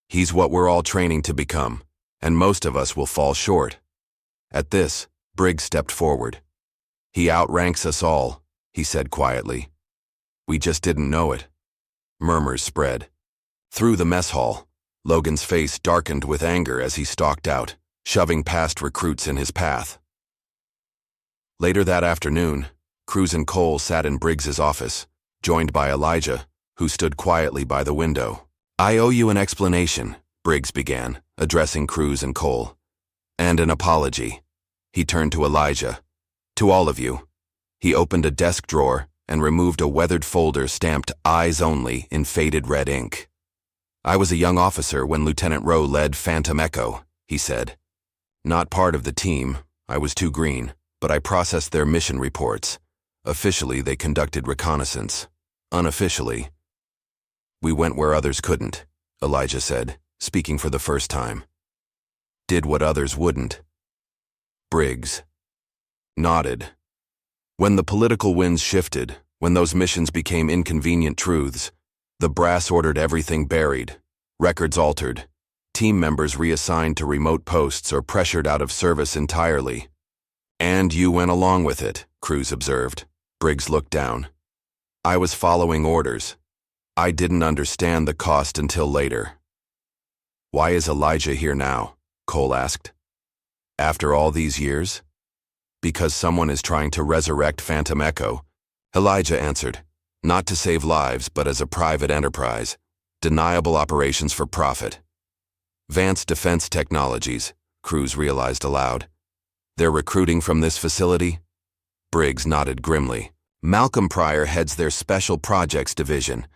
"He's what we're all training to become, and most of us will fall short." At this, Briggs stepped forward. "He outranks us all," he said quietly. "We just didn't know it." Murmurs spread. Through the mess hall, Logan's face darkened with anger as he stalked out, shoving past recruits in his path. Later that afternoon, Cruz and Cole sat in Briggs's office, joined by Elijah, who stood quietly by the window. "I owe you an explanation," Briggs began, addressing Cruz and Cole. "And an apology." He turned to Elijah. "To all of you." He opened a desk drawer and removed a weathered folder stamped "Eyes Only" in faded red ink. "I was a young officer when Lieutenant Rowe led Phantom Echo," he said. "Not part of the team, I was too green, but I processed their mission reports. Officially, they conducted reconnaissance. Unofficially, we went where others couldn't," Elijah said, speaking for the first time. "Did what others wouldn't." Briggs nodded. When the political winds shifted, when those missions became inconvenient truths, the brass ordered everything buried, records altered, team members reassigned to remote posts or pressured out of service entirely. "And you went along with it," Cruz observed. Briggs looked down. "I was following orders. I didn't understand the cost until later." "Why is Elijah here now?" Cole asked. "After all these years?" "Because someone is trying to resurrect Phantom Echo," Elijah answered. "Not to save lives, but as a private enterprise. Deniable operations for profit." "Advanced defense technologies," Cruz realized aloud. "They're recruiting from this facility?" Briggs nodded grimly. "Malcolm Pryor heads their Special Projects Division.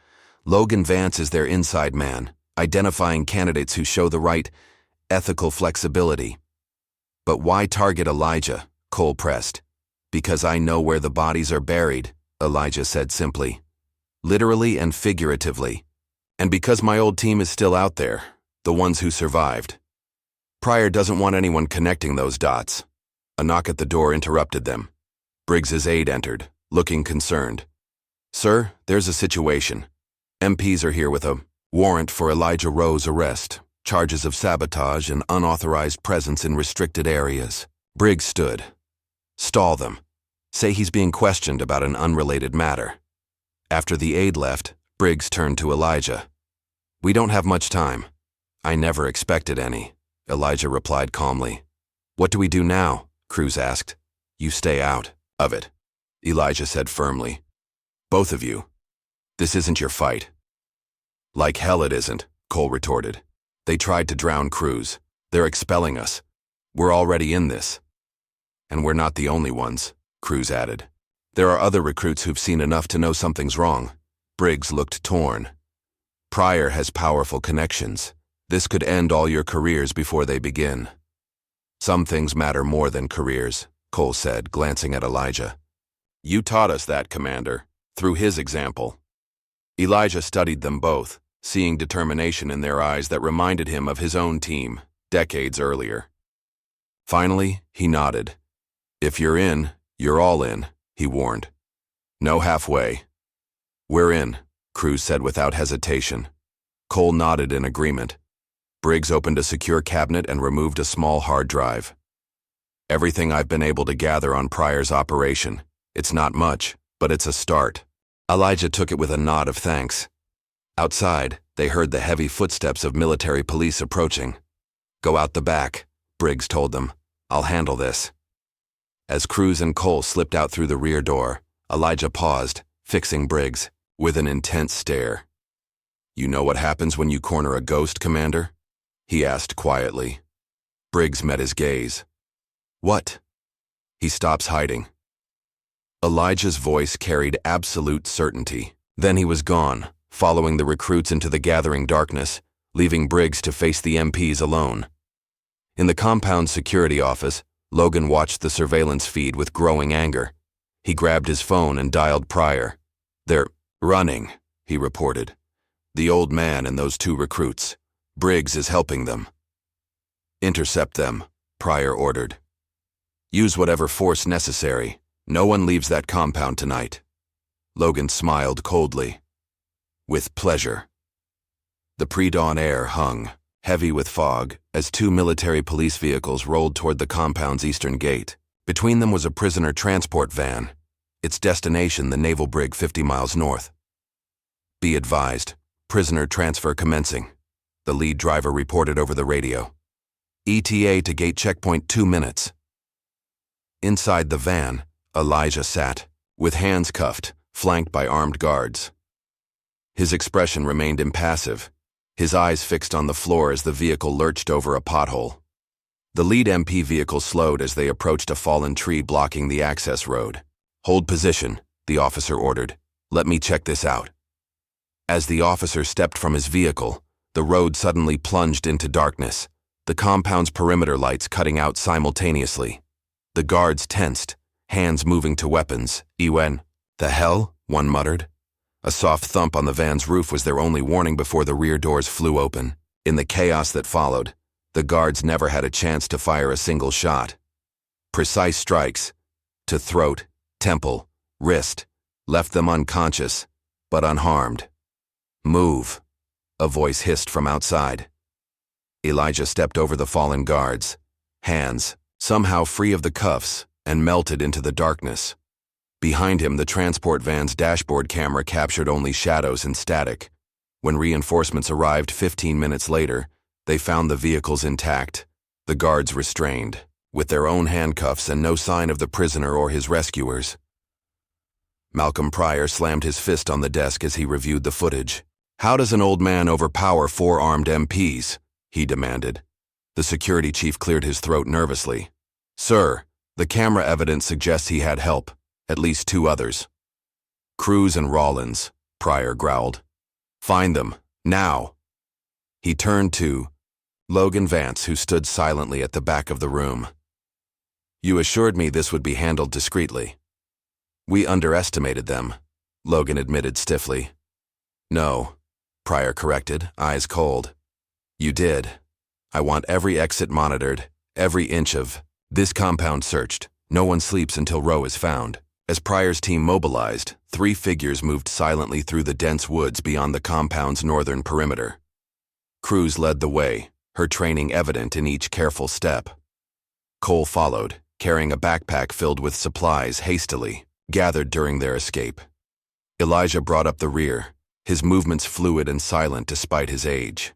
Logan Vance is their inside man, identifying candidates who show the right ethical flexibility." "But why target Elijah?" Cole pressed. "Because I know where the bodies are buried," Elijah said simply. "Literally and figuratively. And because my old team is still out there, the ones who survived. Pryor doesn't want anyone connecting those dots." A knock at the door interrupted them. Briggs's aide entered, looking concerned. "Sir, there's a situation. MPs are here with a warrant for Elijah Rowe's arrest, charges of sabotage and unauthorized presence in restricted areas." Briggs stood. "Stall them. Say he's being questioned about an unrelated matter." After the aide left, Briggs turned to Elijah. "We don't have much time." "I never expected any," Elijah replied calmly. "What do we do now?" Cruz asked. "You stay out of it," Elijah said firmly. "Both of you. This isn't your fight." "Like hell it isn't," Cole retorted. "They tried to drown Cruz. They're expelling us. We're already in this." "And we're not the only ones," Cruz added. "There are other recruits who've seen enough to know something's wrong." Briggs looked torn. "Pryor has powerful connections. This could end all your careers before they begin." "Some things matter more than careers," Cole said, glancing at Elijah. "You taught us that, Commander, through his example." Elijah studied them both, seeing determination in their eyes that reminded him of his own team, decades earlier. Finally, he nodded. "If you're in, you're all in," he warned. "No halfway." "We're in," Cruz said without hesitation. Cole nodded in agreement. Briggs opened a secure cabinet and removed a small hard drive. "Everything I've been able to gather on Pryor's operation. It's not much, but it's a start." Elijah took it with a nod of thanks. Outside, they heard the heavy footsteps of military police approaching. "Go out the back," Briggs told them. "I'll handle this." As Cruz and Cole slipped out through the rear door, Elijah paused, fixing Briggs, with an intense stare. "You know what happens when you corner a ghost, Commander?" he asked quietly. Briggs met his gaze. "What?" "He stops hiding." Elijah's voice carried absolute certainty. Then he was gone, following the recruits into the gathering darkness, leaving Briggs to face the MPs alone. In the compound security office, Logan watched the surveillance feed with growing anger. He grabbed his phone and dialed Pryor. "They're running," he reported. "The old man and those two recruits. Briggs is helping them." "Intercept them," Pryor ordered. "Use whatever force necessary. No one leaves that compound tonight." Logan smiled coldly. "With pleasure." The pre-dawn air hung, heavy with fog, as two military police vehicles rolled toward the compound's eastern gate. Between them was a prisoner transport van, its destination the naval brig 50 miles north. "Be advised, prisoner transfer commencing," the lead driver reported over the radio. "ETA to gate checkpoint 2 minutes." Inside the van, Elijah sat, with hands cuffed, flanked by armed guards. His expression remained impassive, his eyes fixed on the floor as the vehicle lurched over a pothole. The lead MP vehicle slowed as they approached a fallen tree blocking the access road. "Hold position," the officer ordered. "Let me check this out." As the officer stepped from his vehicle, the road suddenly plunged into darkness, the compound's perimeter lights cutting out simultaneously. The guards tensed, hands moving to weapons. "Ewen, the hell?" one muttered. A soft thump on the van's roof was their only warning before the rear doors flew open. In the chaos that followed, the guards never had a chance to fire a single shot. Precise strikes, to throat, temple, wrist, left them unconscious, but unharmed. "Move," a voice hissed from outside. Elijah stepped over the fallen guards, hands somehow free of the cuffs, and melted into the darkness. Behind him, the transport van's dashboard camera captured only shadows and static. When reinforcements arrived 15 minutes later, they found the vehicles intact, the guards restrained, with their own handcuffs and no sign of the prisoner or his rescuers. Malcolm Pryor slammed his fist on the desk as he reviewed the footage. "How does an old man overpower 4 armed MPs?" he demanded. The security chief cleared his throat nervously. "Sir, the camera evidence suggests he had help, at least 2 others." "Cruz and Rawlins," Pryor growled. "Find them, now." He turned to Logan Vance, who stood silently at the back of the room. "You assured me this would be handled discreetly." "We underestimated them," Logan admitted stiffly. "No," Pryor corrected, eyes cold. "You did. I want every exit monitored, every inch of this compound searched. No one sleeps until Rowe is found." As Pryor's team mobilized, 3 figures moved silently through the dense woods beyond the compound's northern perimeter. Cruz led the way, her training evident in each careful step. Cole followed, carrying a backpack filled with supplies hastily gathered during their escape. Elijah brought up the rear, his movements fluid and silent despite his age.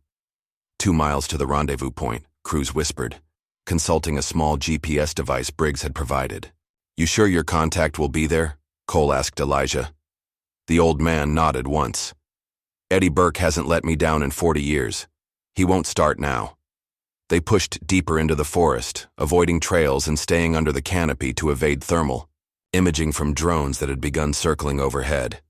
2 miles to the rendezvous point, Cruz whispered, consulting a small GPS device Briggs had provided. "You sure your contact will be there?" Cole asked Elijah. The old man nodded once. "Eddie Burke hasn't let me down in 40 years. He won't start now." They pushed deeper into the forest, avoiding trails and staying under the canopy to evade thermal imaging from drones that had begun circling overhead.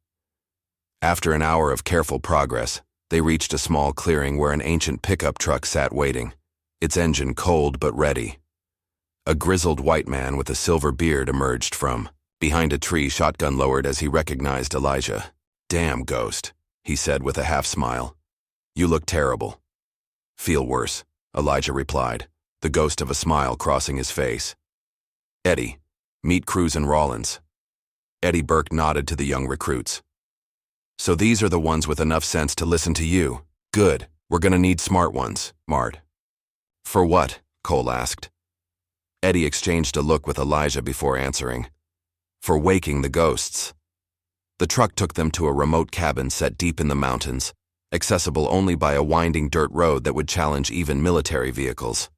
After an hour of careful progress, they reached a small clearing where an ancient pickup truck sat waiting, its engine cold but ready. A grizzled white man with a silver beard emerged from behind a tree, shotgun lowered as he recognized Elijah. "Damn, Ghost," he said with a half-smile. "You look terrible." "Feel worse," Elijah replied, the ghost of a smile crossing his face. "Eddie, meet Cruz and Rawlins." Eddie Burke nodded to the young recruits. "So these are the ones with enough sense to listen to you. Good, we're gonna need smart ones, Mart." "For what?" Cole asked. Eddie exchanged a look with Elijah before answering. "For waking the ghosts." The truck took them to a remote cabin set deep in the mountains, accessible only by a winding dirt road that would challenge even military vehicles.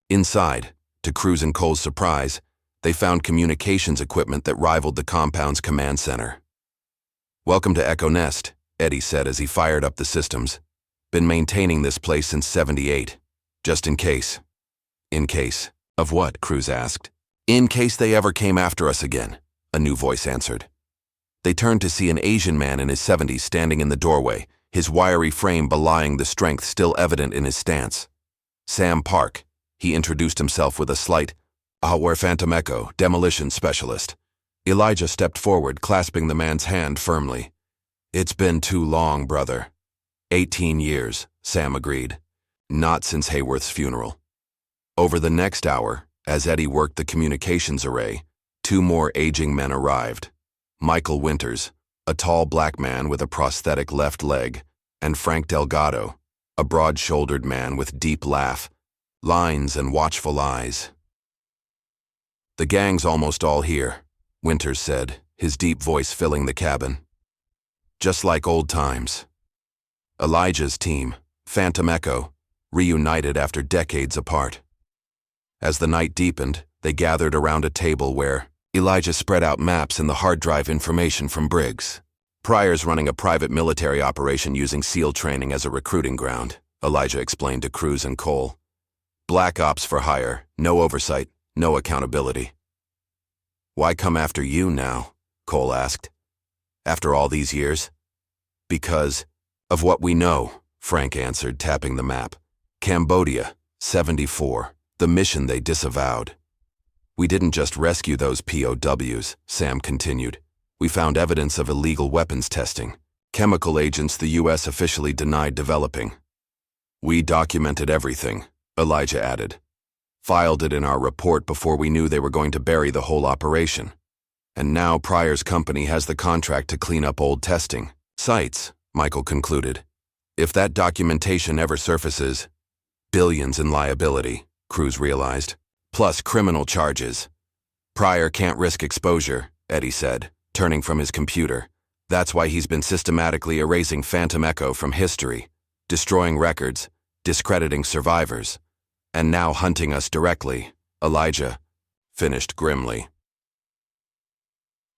Inside, to Cruz and Cole's surprise, they found communications equipment that rivaled the compound's command center. "Welcome to Echo Nest," Eddie said as he fired up the systems. "Been maintaining this place since '78. Just in case." "In case of what?" Cruz asked. "In case they ever came after us again," a new voice answered. They turned to see an Asian man in his 70s standing in the doorway, his wiry frame belying the strength still evident in his stance. "Sam Park," he introduced himself with a slight, "We're Phantom Echo, demolition specialist." Elijah stepped forward, clasping the man's hand firmly. "It's been too long, brother." 18 years, Sam agreed. "Not since Hayworth's funeral." Over the next hour, as Eddie worked the communications array, 2 more aging men arrived. Michael Winters, a tall black man with a prosthetic left leg, and Frank Delgado, a broad-shouldered man with deep laugh, lines and watchful eyes. "The gang's almost all here," Winters said, his deep voice filling the cabin. "Just like old times." Elijah's team, Phantom Echo, reunited after decades apart. As the night deepened, they gathered around a table where Elijah spread out maps and the hard drive information from Briggs. "Pryor's running a private military operation using SEAL training as a recruiting ground," Elijah explained to Cruz and Cole. "Black ops for hire, no oversight, no accountability." "Why come after you now?" Cole asked. after all these years? Because of what we know, Frank answered, tapping the map. Cambodia, 74, the mission they disavowed. We didn't just rescue those POWs, Sam continued. We found evidence of illegal weapons testing, chemical agents the U.S. officially denied developing. We documented everything, Elijah added. Filed it in our report before we knew they were going to bury the whole operation. And now Pryor's company has the contract to clean up old testing sites, Michael concluded. If that documentation ever surfaces, billions in liability, Cruz realized, plus criminal charges. Pryor can't risk exposure, Eddie said, turning from his computer. That's why he's been systematically erasing Phantom Echo from history, destroying records, discrediting survivors, and now hunting us directly, Elijah finished grimly.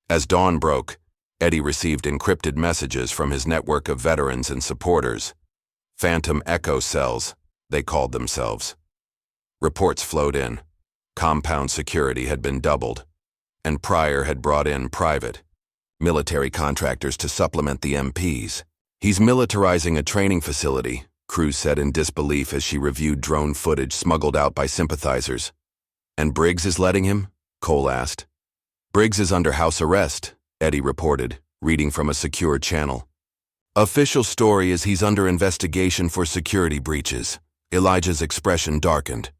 As dawn broke, Eddie received encrypted messages from his network of veterans and supporters. Phantom Echo cells, they called themselves. Reports flowed in. Compound security had been doubled, and Pryor had brought in private, military contractors to supplement the MPs. He's militarizing a training facility, Cruz said in disbelief as she reviewed drone footage smuggled out by sympathizers. And Briggs is letting him? Cole asked. Briggs is under house arrest, Eddie reported, reading from a secure channel. Official story is he's under investigation for security breaches. Elijah's expression darkened.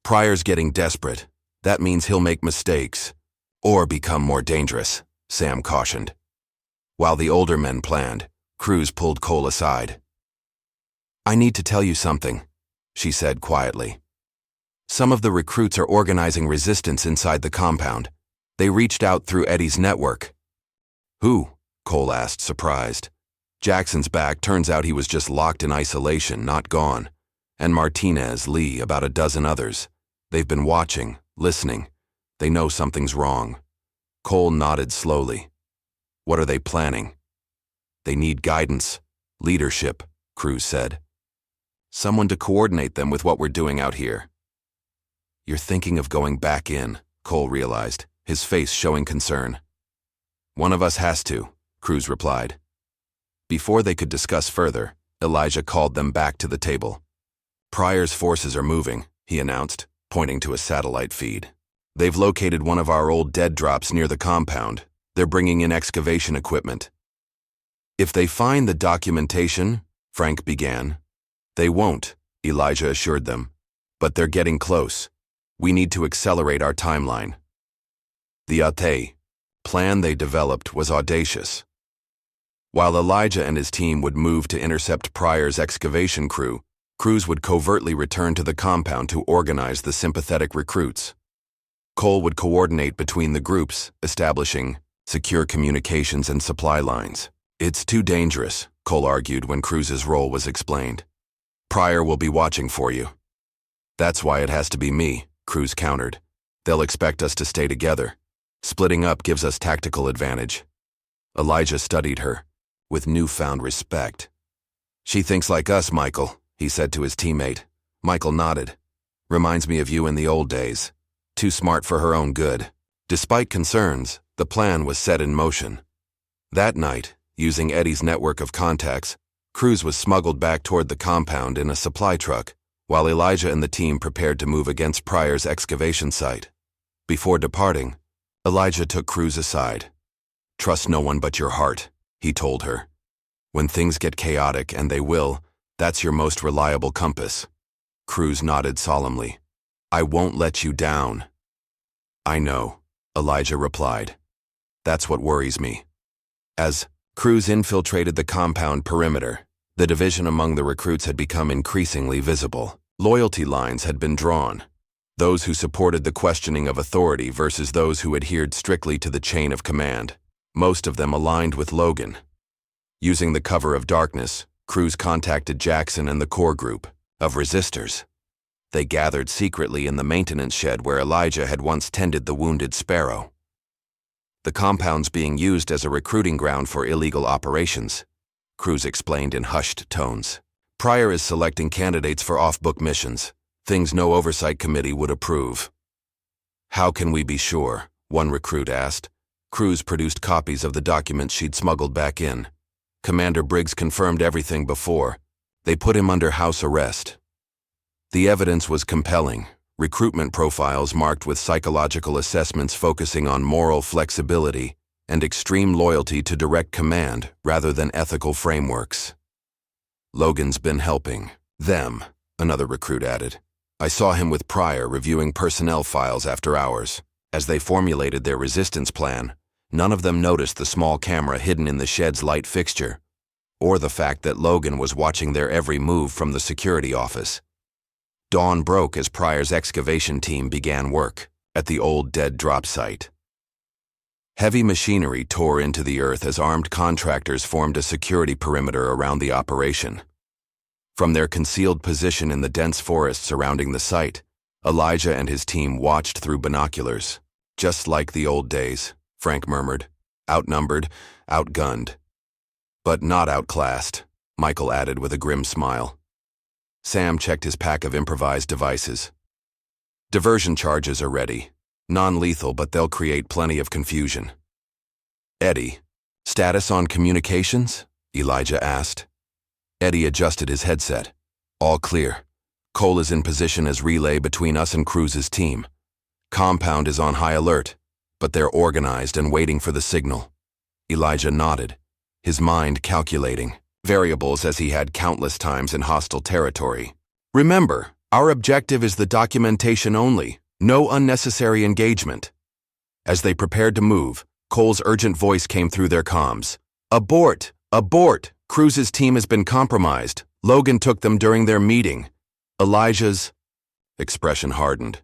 Pryor's getting desperate. That means he'll make mistakes. Or become more dangerous, Sam cautioned. While the older men planned, Cruz pulled Cole aside. I need to tell you something, she said quietly. Some of the recruits are organizing resistance inside the compound. They reached out through Eddie's network. Who? Cole asked, surprised. Jackson's back. Turns out he was just locked in isolation, not gone. And Martinez, Lee, about a dozen others. They've been watching, listening. They know something's wrong. Cole nodded slowly. What are they planning? They need guidance, leadership, Cruz said. Someone to coordinate them with what we're doing out here. You're thinking of going back in, Cole realized, his face showing concern. One of us has to, Cruz replied. Before they could discuss further, Elijah called them back to the table. Pryor's forces are moving, he announced, pointing to a satellite feed. They've located one of our old dead drops near the compound. They're bringing in excavation equipment. If they find the documentation, Frank began. They won't, Elijah assured them. But they're getting close. We need to accelerate our timeline. The plan they developed was audacious. While Elijah and his team would move to intercept Pryor's excavation crew, Cruz would covertly return to the compound to organize the sympathetic recruits. Cole would coordinate between the groups, establishing secure communications and supply lines. It's too dangerous, Cole argued when Cruz's role was explained. Pryor will be watching for you. That's why it has to be me, Cruz countered. They'll expect us to stay together. Splitting up gives us tactical advantage. Elijah studied her, with newfound respect. She thinks like us, Michael, he said to his teammate. Michael nodded. Reminds me of you in the old days. Too smart for her own good. Despite concerns, the plan was set in motion. That night, using Eddie's network of contacts, Cruz was smuggled back toward the compound in a supply truck, while Elijah and the team prepared to move against Pryor's excavation site. Before departing, Elijah took Cruz aside. Trust no one but your heart, he told her. When things get chaotic, and they will, that's your most reliable compass. Cruz nodded solemnly. I won't let you down. I know, Elijah replied. That's what worries me. As Cruz infiltrated the compound perimeter, the division among the recruits had become increasingly visible. Loyalty lines had been drawn. Those who supported the questioning of authority versus those who adhered strictly to the chain of command. Most of them aligned with Logan. Using the cover of darkness, Cruz contacted Jackson and the core group of resistors. They gathered secretly in the maintenance shed where Elijah had once tended the wounded Sparrow. The compound's being used as a recruiting ground for illegal operations, Cruz explained in hushed tones. Pryor is selecting candidates for off-book missions, things no oversight committee would approve. How can we be sure? One recruit asked. Cruz produced copies of the documents she'd smuggled back in. Commander Briggs confirmed everything before. They put him under house arrest. The evidence was compelling. Recruitment profiles marked with psychological assessments focusing on moral flexibility and extreme loyalty to direct command rather than ethical frameworks. Logan's been helping them, another recruit added. I saw him with Pryor reviewing personnel files after hours. As they formulated their resistance plan, none of them noticed the small camera hidden in the shed's light fixture, or the fact that Logan was watching their every move from the security office. Dawn broke as Pryor's excavation team began work at the old dead drop site. Heavy machinery tore into the earth as armed contractors formed a security perimeter around the operation. From their concealed position in the dense forest surrounding the site, Elijah and his team watched through binoculars. Just like the old days, Frank murmured. Outnumbered, outgunned. But not outclassed, Michael added with a grim smile. Sam checked his pack of improvised devices. Diversion charges are ready. Non-lethal, but they'll create plenty of confusion. Eddie, status on communications? Elijah asked. Eddie adjusted his headset. All clear. Cole is in position as relay between us and Cruz's team. Compound is on high alert, but they're organized and waiting for the signal. Elijah nodded, his mind calculating variables as he had countless times in hostile territory. Remember, our objective is the documentation only, no unnecessary engagement. As they prepared to move, Cole's urgent voice came through their comms. Abort! Abort! Cruz's team has been compromised. Logan took them during their meeting. Elijah's expression hardened.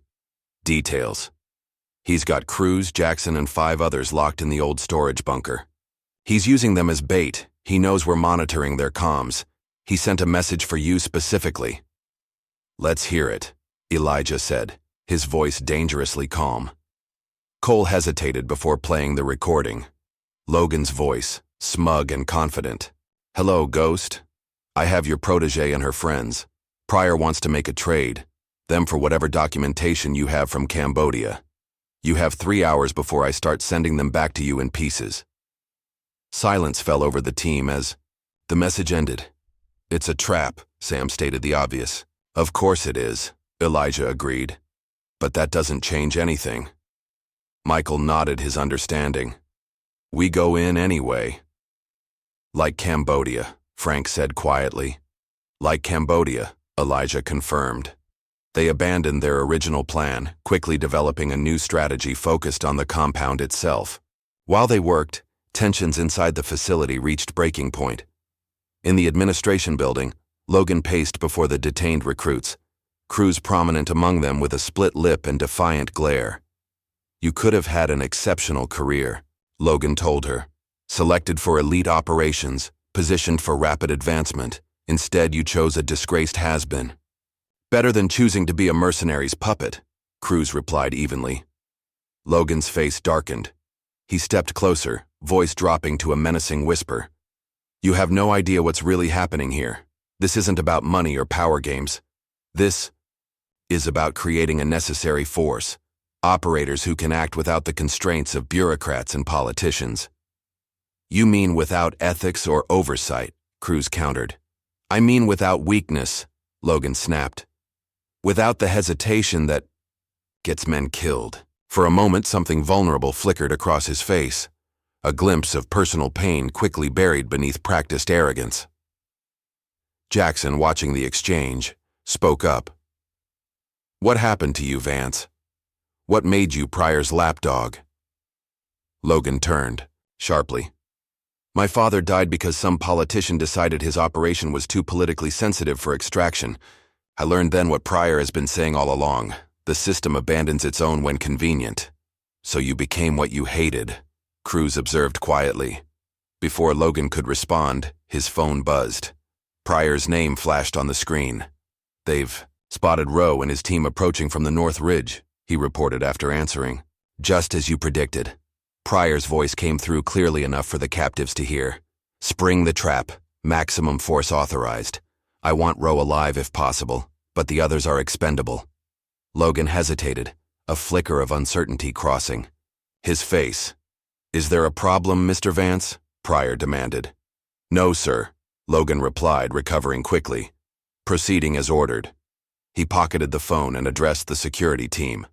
Details. He's got Cruz, Jackson, and 5 others locked in the old storage bunker. He's using them as bait. He knows we're monitoring their comms. He sent a message for you specifically. Let's hear it, Elijah said, his voice dangerously calm. Cole hesitated before playing the recording. Logan's voice, smug and confident. Hello, Ghost. I have your protege and her friends. Pryor wants to make a trade, them for whatever documentation you have from Cambodia. You have 3 hours before I start sending them back to you in pieces. Silence fell over the team as the message ended. It's a trap, Sam stated the obvious. Of course it is, Elijah agreed. But that doesn't change anything. Michael nodded his understanding. We go in anyway. Like Cambodia, Frank said quietly. Like Cambodia, Elijah confirmed. They abandoned their original plan, quickly developing a new strategy focused on the compound itself. While they worked, tensions inside the facility reached breaking point. In the administration building, Logan paced before the detained recruits, Cruz prominent among them with a split lip and defiant glare. You could have had an exceptional career, Logan told her. Selected for elite operations, positioned for rapid advancement. Instead, you chose a disgraced has-been. Better than choosing to be a mercenary's puppet, Cruz replied evenly. Logan's face darkened. He stepped closer, voice dropping to a menacing whisper. You have no idea what's really happening here. This isn't about money or power games. This is about creating a necessary force, operators who can act without the constraints of bureaucrats and politicians. You mean without ethics or oversight, Cruz countered. I mean without weakness, Logan snapped. Without the hesitation that gets men killed. For a moment, something vulnerable flickered across his face, a glimpse of personal pain quickly buried beneath practiced arrogance. Jackson, watching the exchange, spoke up. What happened to you, Vance? What made you Pryor's lapdog? Logan turned, sharply. My father died because some politician decided his operation was too politically sensitive for extraction. I learned then what Pryor has been saying all along. The system abandons its own when convenient. So you became what you hated, Cruz observed quietly. Before Logan could respond, his phone buzzed. Pryor's name flashed on the screen. They've spotted Rowe and his team approaching from the North Ridge, he reported after answering. Just as you predicted. Pryor's voice came through clearly enough for the captives to hear. Spring the trap. Maximum force authorized. I want Rowe alive if possible, but the others are expendable. Logan hesitated, a flicker of uncertainty crossing his face. "Is there a problem, Mr. Vance?" Pryor demanded. "No, sir," Logan replied, recovering quickly. Proceeding as ordered. He pocketed the phone and addressed the security team.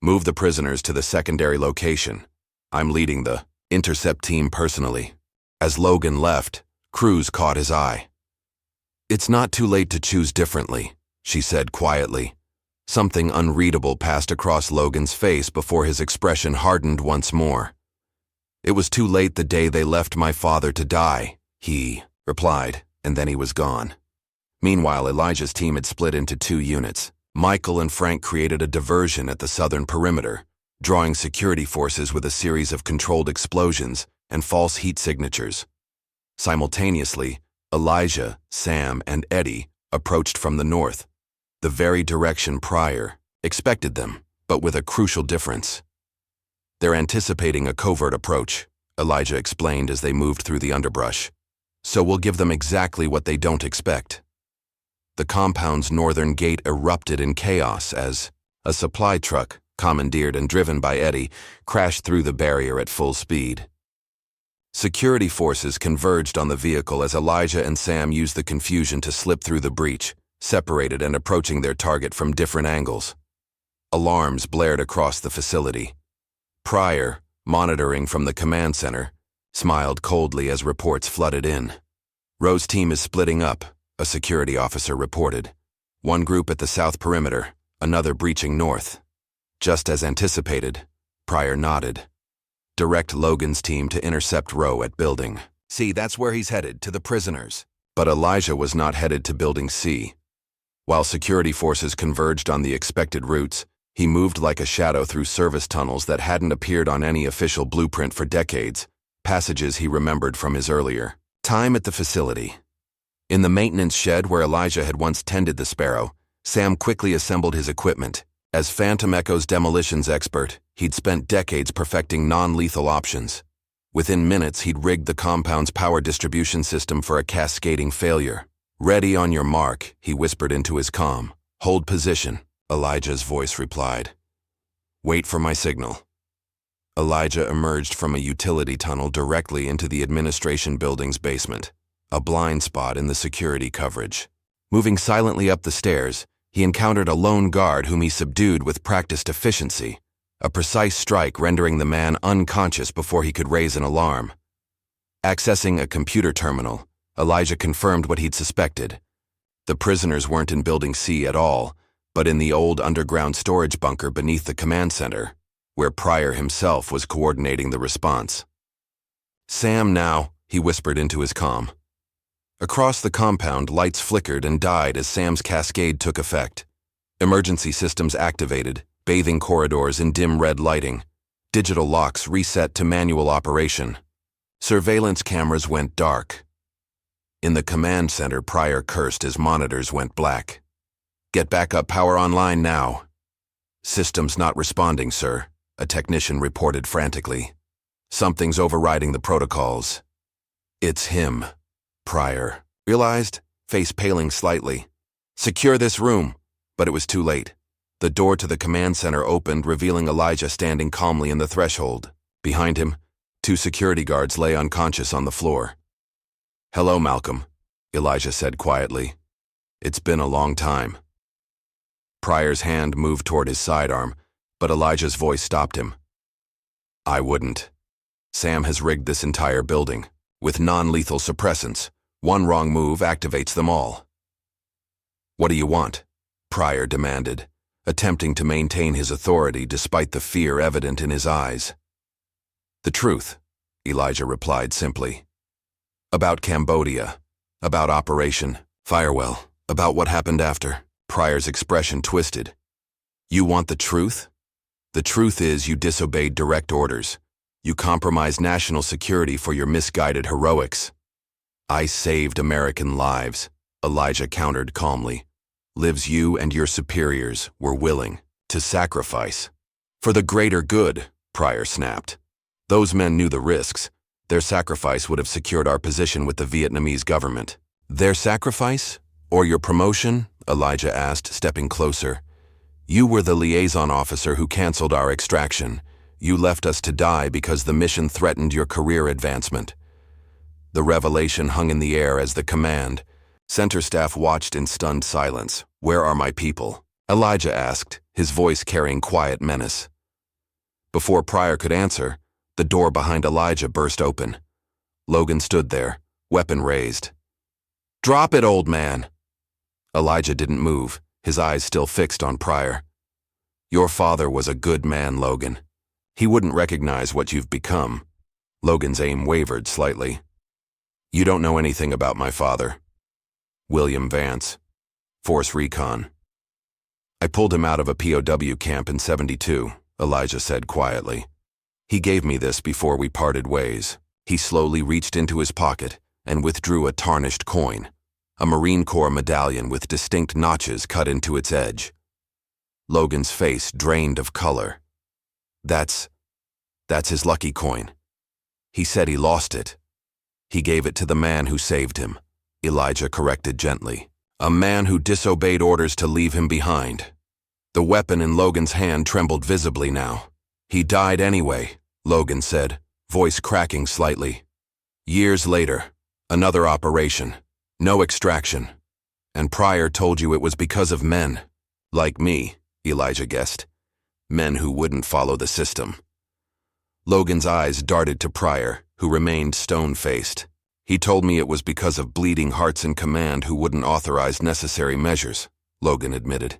"Move the prisoners to the secondary location. I'm leading the intercept team personally." As Logan left, Cruz caught his eye. "It's not too late to choose differently," she said quietly. Something unreadable passed across Logan's face before his expression hardened once more. "It was too late the day they left my father to die," he replied, and then he was gone. Meanwhile, Elijah's team had split into 2 units. Michael and Frank created a diversion at the southern perimeter, drawing security forces with a series of controlled explosions and false heat signatures. Simultaneously, Elijah, Sam, and Eddie approached from the north, the very direction Pryor expected them, but with a crucial difference. "They're anticipating a covert approach," Elijah explained as they moved through the underbrush. "So we'll give them exactly what they don't expect." The compound's northern gate erupted in chaos as a supply truck, commandeered and driven by Eddie, crashed through the barrier at full speed. Security forces converged on the vehicle as Elijah and Sam used the confusion to slip through the breach, separated and approaching their target from different angles. Alarms blared across the facility. Pryor, monitoring from the command center, smiled coldly as reports flooded in. "Rowe's team is splitting up," a security officer reported. "One group at the south perimeter, another breaching north." "Just as anticipated," Pryor nodded. "Direct Logan's team to intercept Rowe at Building C. That's where he's headed, to the prisoners." But Elijah was not headed to Building C. While security forces converged on the expected routes, he moved like a shadow through service tunnels that hadn't appeared on any official blueprint for decades, passages he remembered from his earlier time at the facility. In the maintenance shed where Elijah had once tended the Sparrow, Sam quickly assembled his equipment. As Phantom Echo's demolitions expert, he'd spent decades perfecting non-lethal options. Within minutes, he'd rigged the compound's power distribution system for a cascading failure. "Ready on your mark," he whispered into his comm. "Hold position," Elijah's voice replied. "Wait for my signal." Elijah emerged from a utility tunnel directly into the administration building's basement, a blind spot in the security coverage. Moving silently up the stairs, he encountered a lone guard whom he subdued with practiced efficiency, a precise strike rendering the man unconscious before he could raise an alarm. Accessing a computer terminal, Elijah confirmed what he'd suspected. The prisoners weren't in Building C at all, but in the old underground storage bunker beneath the command center, where Pryor himself was coordinating the response. "Sam now," he whispered into his comm. Across the compound, lights flickered and died as Sam's cascade took effect. Emergency systems activated, bathing corridors in dim red lighting. Digital locks reset to manual operation. Surveillance cameras went dark. In the command center, Pryor cursed as monitors went black. "Get backup power online now." "Systems not responding, sir," a technician reported frantically. "Something's overriding the protocols." "It's him," Pryor realized, face paling slightly. "Secure this room," but it was too late. The door to the command center opened, revealing Elijah standing calmly in the threshold. Behind him, 2 security guards lay unconscious on the floor. "Hello, Malcolm," Elijah said quietly. "It's been a long time." Pryor's hand moved toward his sidearm, but Elijah's voice stopped him. "I wouldn't. Sam has rigged this entire building with non-lethal suppressants. One wrong move activates them all." "What do you want?" Pryor demanded, attempting to maintain his authority despite the fear evident in his eyes. "The truth," Elijah replied simply. "About Cambodia, about Operation Firewell, about what happened after." Pryor's expression twisted. "You want the truth? The truth is you disobeyed direct orders. You compromised national security for your misguided heroics." "I saved American lives," Elijah countered calmly. "Lives you and your superiors were willing to sacrifice." "For the greater good," Pryor snapped. "Those men knew the risks. Their sacrifice would have secured our position with the Vietnamese government." "Their sacrifice? Or your promotion?" Elijah asked, stepping closer. "You were the liaison officer who canceled our extraction. You left us to die because the mission threatened your career advancement." The revelation hung in the air as the command. Center staff watched in stunned silence. "Where are my people?" Elijah asked, his voice carrying quiet menace. Before Pryor could answer, the door behind Elijah burst open. Logan stood there, weapon raised. "Drop it, old man!" Elijah didn't move, his eyes still fixed on Pryor. "Your father was a good man, Logan. He wouldn't recognize what you've become." Logan's aim wavered slightly. "You don't know anything about my father." "William Vance, Force Recon." "I pulled him out of a POW camp in '72, Elijah said quietly. "He gave me this before we parted ways." He slowly reached into his pocket and withdrew a tarnished coin, a Marine Corps medallion with distinct notches cut into its edge. Logan's face drained of color. That's his lucky coin. He said he lost it." "He gave it to the man who saved him," Elijah corrected gently. "A man who disobeyed orders to leave him behind." The weapon in Logan's hand trembled visibly now. "He died anyway," Logan said, voice cracking slightly. "Years later, another operation, no extraction. And Pryor told you it was because of men. Like me," Elijah guessed. "Men who wouldn't follow the system." Logan's eyes darted to Pryor, who remained stone-faced. "He told me it was because of bleeding hearts in command who wouldn't authorize necessary measures," Logan admitted.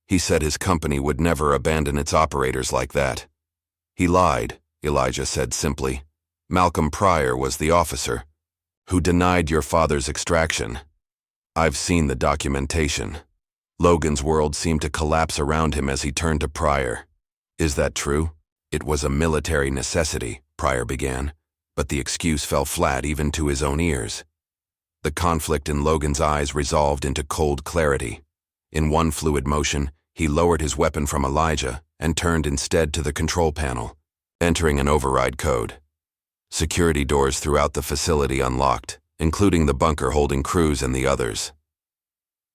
"He said his company would never abandon its operators like that." "He lied," Elijah said simply. "Malcolm Pryor was the officer who denied your father's extraction. I've seen the documentation." Logan's world seemed to collapse around him as he turned to Pryor. "Is that true?" "It was a military necessity," Pryor began, but the excuse fell flat even to his own ears. The conflict in Logan's eyes resolved into cold clarity. In one fluid motion, he lowered his weapon from Elijah and turned instead to the control panel, entering an override code. Security doors throughout the facility unlocked, including the bunker holding Cruz and the others.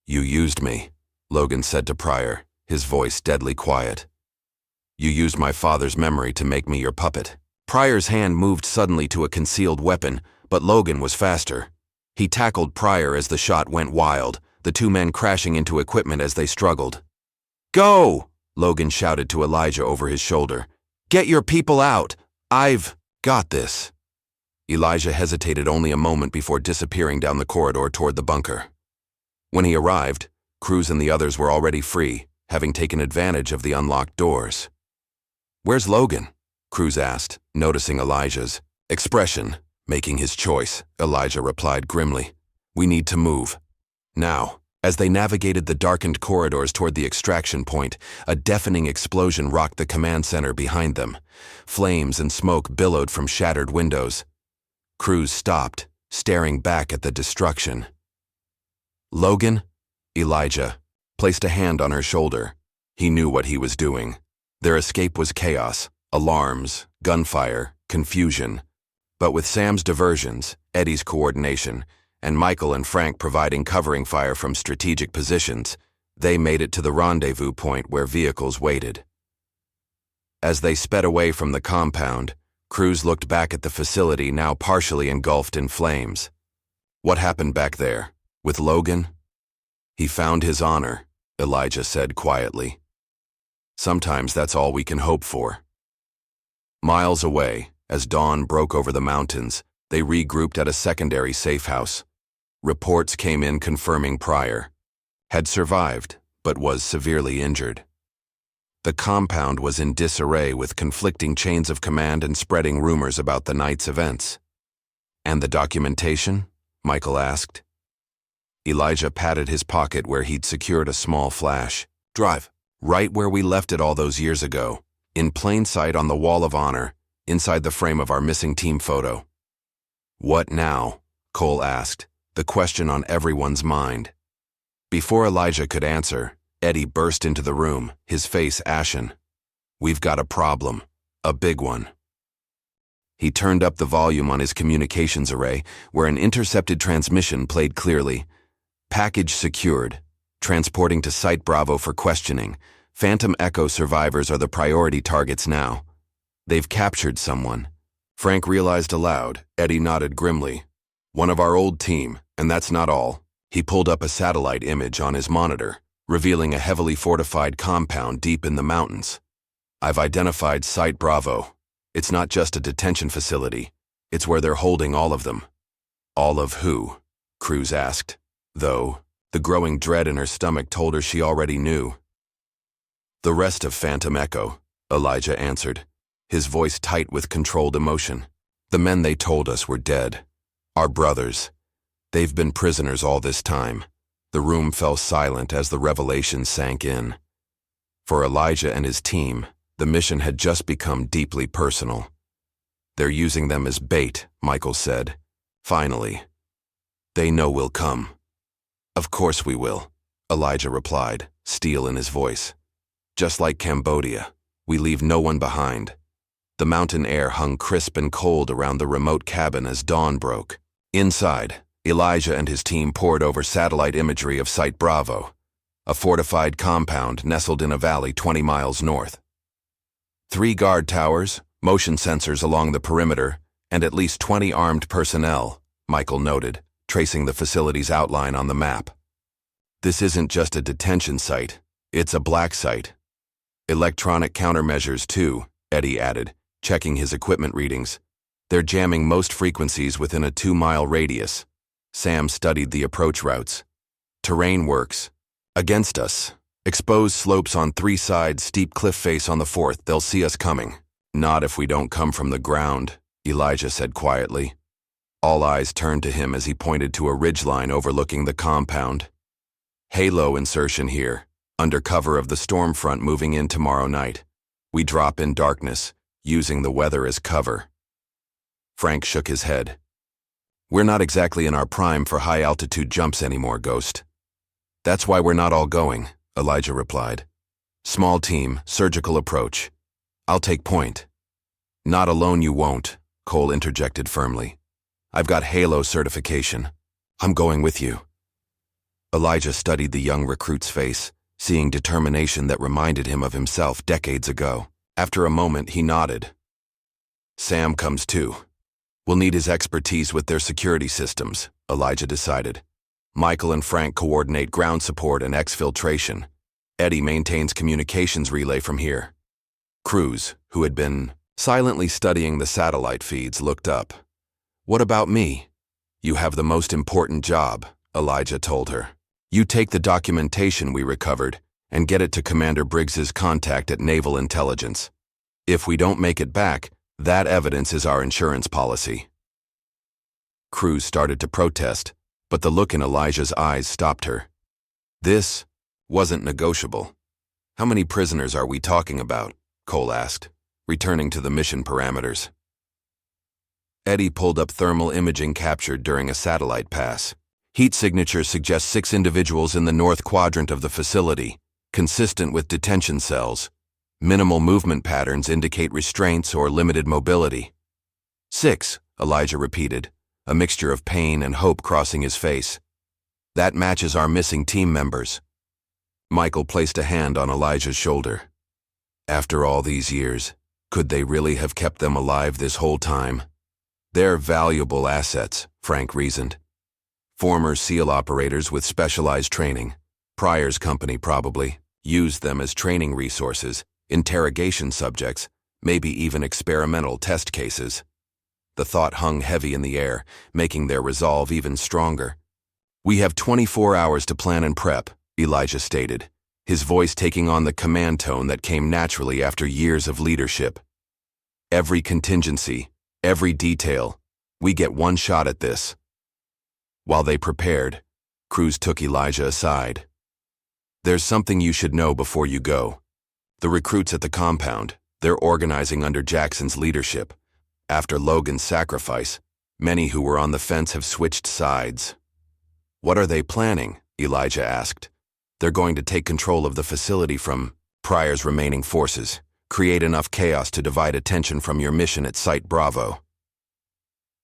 "You used me," Logan said to Pryor, his voice deadly quiet. "You used my father's memory to make me your puppet." Pryor's hand moved suddenly to a concealed weapon, but Logan was faster. He tackled Pryor as the shot went wild, the two men crashing into equipment as they struggled. "Go!" Logan shouted to Elijah over his shoulder. "Get your people out! I've got this." Elijah hesitated only a moment before disappearing down the corridor toward the bunker. When he arrived, Cruz and the others were already free, having taken advantage of the unlocked doors. "Where's Logan?" Cruz asked, noticing Elijah's expression. "Making his choice," Elijah replied grimly. "We need to move. Now." As they navigated the darkened corridors toward the extraction point, a deafening explosion rocked the command center behind them. Flames and smoke billowed from shattered windows. Cruz stopped, staring back at the destruction. "Logan?" Elijah placed a hand on her shoulder. He knew what he was doing. Their escape was chaos, alarms, gunfire, confusion. But with Sam's diversions, Eddie's coordination, and Michael and Frank providing covering fire from strategic positions, they made it to the rendezvous point where vehicles waited. As they sped away from the compound, Cruz looked back at the facility now partially engulfed in flames. "What happened back there? With Logan?" "He found his honor," Elijah said quietly. "Sometimes that's all we can hope for." Miles away, as dawn broke over the mountains, they regrouped at a secondary safe house. Reports came in confirming Pryor had survived, but was severely injured. The compound was in disarray with conflicting chains of command and spreading rumors about the night's events. "And the documentation?" Michael asked. Elijah patted his pocket where he'd secured a small flash drive, right where we left it all those years ago, in plain sight on the wall of honor, inside the frame of our missing team photo. "What now?" Cole asked, the question on everyone's mind. Before Elijah could answer, Eddie burst into the room, his face ashen. "We've got a problem. A big one." He turned up the volume on his communications array, where an intercepted transmission played clearly. "Package secured. Transporting to Site Bravo for questioning. Phantom Echo survivors are the priority targets now." They've captured someone. Frank realized aloud. Eddie nodded grimly. One of our old team, and that's not all. He pulled up a satellite image on his monitor, revealing a heavily fortified compound deep in the mountains. I've identified Site Bravo. It's not just a detention facility. It's where they're holding all of them. All of who? Cruz asked, though the growing dread in her stomach told her she already knew. The rest of Phantom Echo, Elijah answered, his voice tight with controlled emotion. The men they told us were dead. Our brothers. They've been prisoners all this time. The room fell silent as the revelation sank in. For Elijah and his team, the mission had just become deeply personal. They're using them as bait, Michael said. Finally. They know we'll come. Of course we will, Elijah replied, steel in his voice. Just like Cambodia, we leave no one behind. The mountain air hung crisp and cold around the remote cabin as dawn broke. Inside, Elijah and his team pored over satellite imagery of Site Bravo, a fortified compound nestled in a valley 20 miles north. 3 guard towers, motion sensors along the perimeter, and at least 20 armed personnel, Michael noted, tracing the facility's outline on the map. This isn't just a detention site, it's a black site. Electronic countermeasures too, Eddie added, checking his equipment readings. They're jamming most frequencies within a 2-mile radius. Sam studied the approach routes. Terrain works. Against us. Exposed slopes on 3 sides, steep cliff face on the 4th. They'll see us coming. Not if we don't come from the ground, Elijah said quietly. All eyes turned to him as he pointed to a ridgeline overlooking the compound. Halo insertion here, under cover of the storm front moving in tomorrow night. We drop in darkness, using the weather as cover. Frank shook his head. We're not exactly in our prime for high-altitude jumps anymore, Ghost. That's why we're not all going, Elijah replied. Small team, surgical approach. I'll take point. Not alone you won't, Cole interjected firmly. I've got Halo certification. I'm going with you. Elijah studied the young recruit's face, seeing determination that reminded him of himself decades ago. After a moment, he nodded. Sam comes too. We'll need his expertise with their security systems, Elijah decided. Michael and Frank coordinate ground support and exfiltration. Eddie maintains communications relay from here. Cruz, who had been silently studying the satellite feeds, looked up. What about me? You have the most important job, Elijah told her. You take the documentation we recovered and get it to Commander Briggs's contact at Naval Intelligence. If we don't make it back, that evidence is our insurance policy. Cruz started to protest, but the look in Elijah's eyes stopped her. This wasn't negotiable. How many prisoners are we talking about? Cole asked, returning to the mission parameters. Eddie pulled up thermal imaging captured during a satellite pass. Heat signatures suggest 6 individuals in the north quadrant of the facility, consistent with detention cells. Minimal movement patterns indicate restraints or limited mobility. 6, Elijah repeated, a mixture of pain and hope crossing his face. That matches our missing team members. Michael placed a hand on Elijah's shoulder. After all these years, could they really have kept them alive this whole time? They're valuable assets, Frank reasoned. Former SEAL operators with specialized training, Pryor's company probably, used them as training resources, interrogation subjects, maybe even experimental test cases. The thought hung heavy in the air, making their resolve even stronger. We have 24 hours to plan and prep, Elijah stated, his voice taking on the command tone that came naturally after years of leadership. Every contingency, every detail, we get one shot at this. While they prepared, Cruz took Elijah aside. There's something you should know before you go. The recruits at the compound, they're organizing under Jackson's leadership. After Logan's sacrifice, many who were on the fence have switched sides. What are they planning? Elijah asked. They're going to take control of the facility from Pryor's remaining forces, create enough chaos to divide attention from your mission at Site Bravo.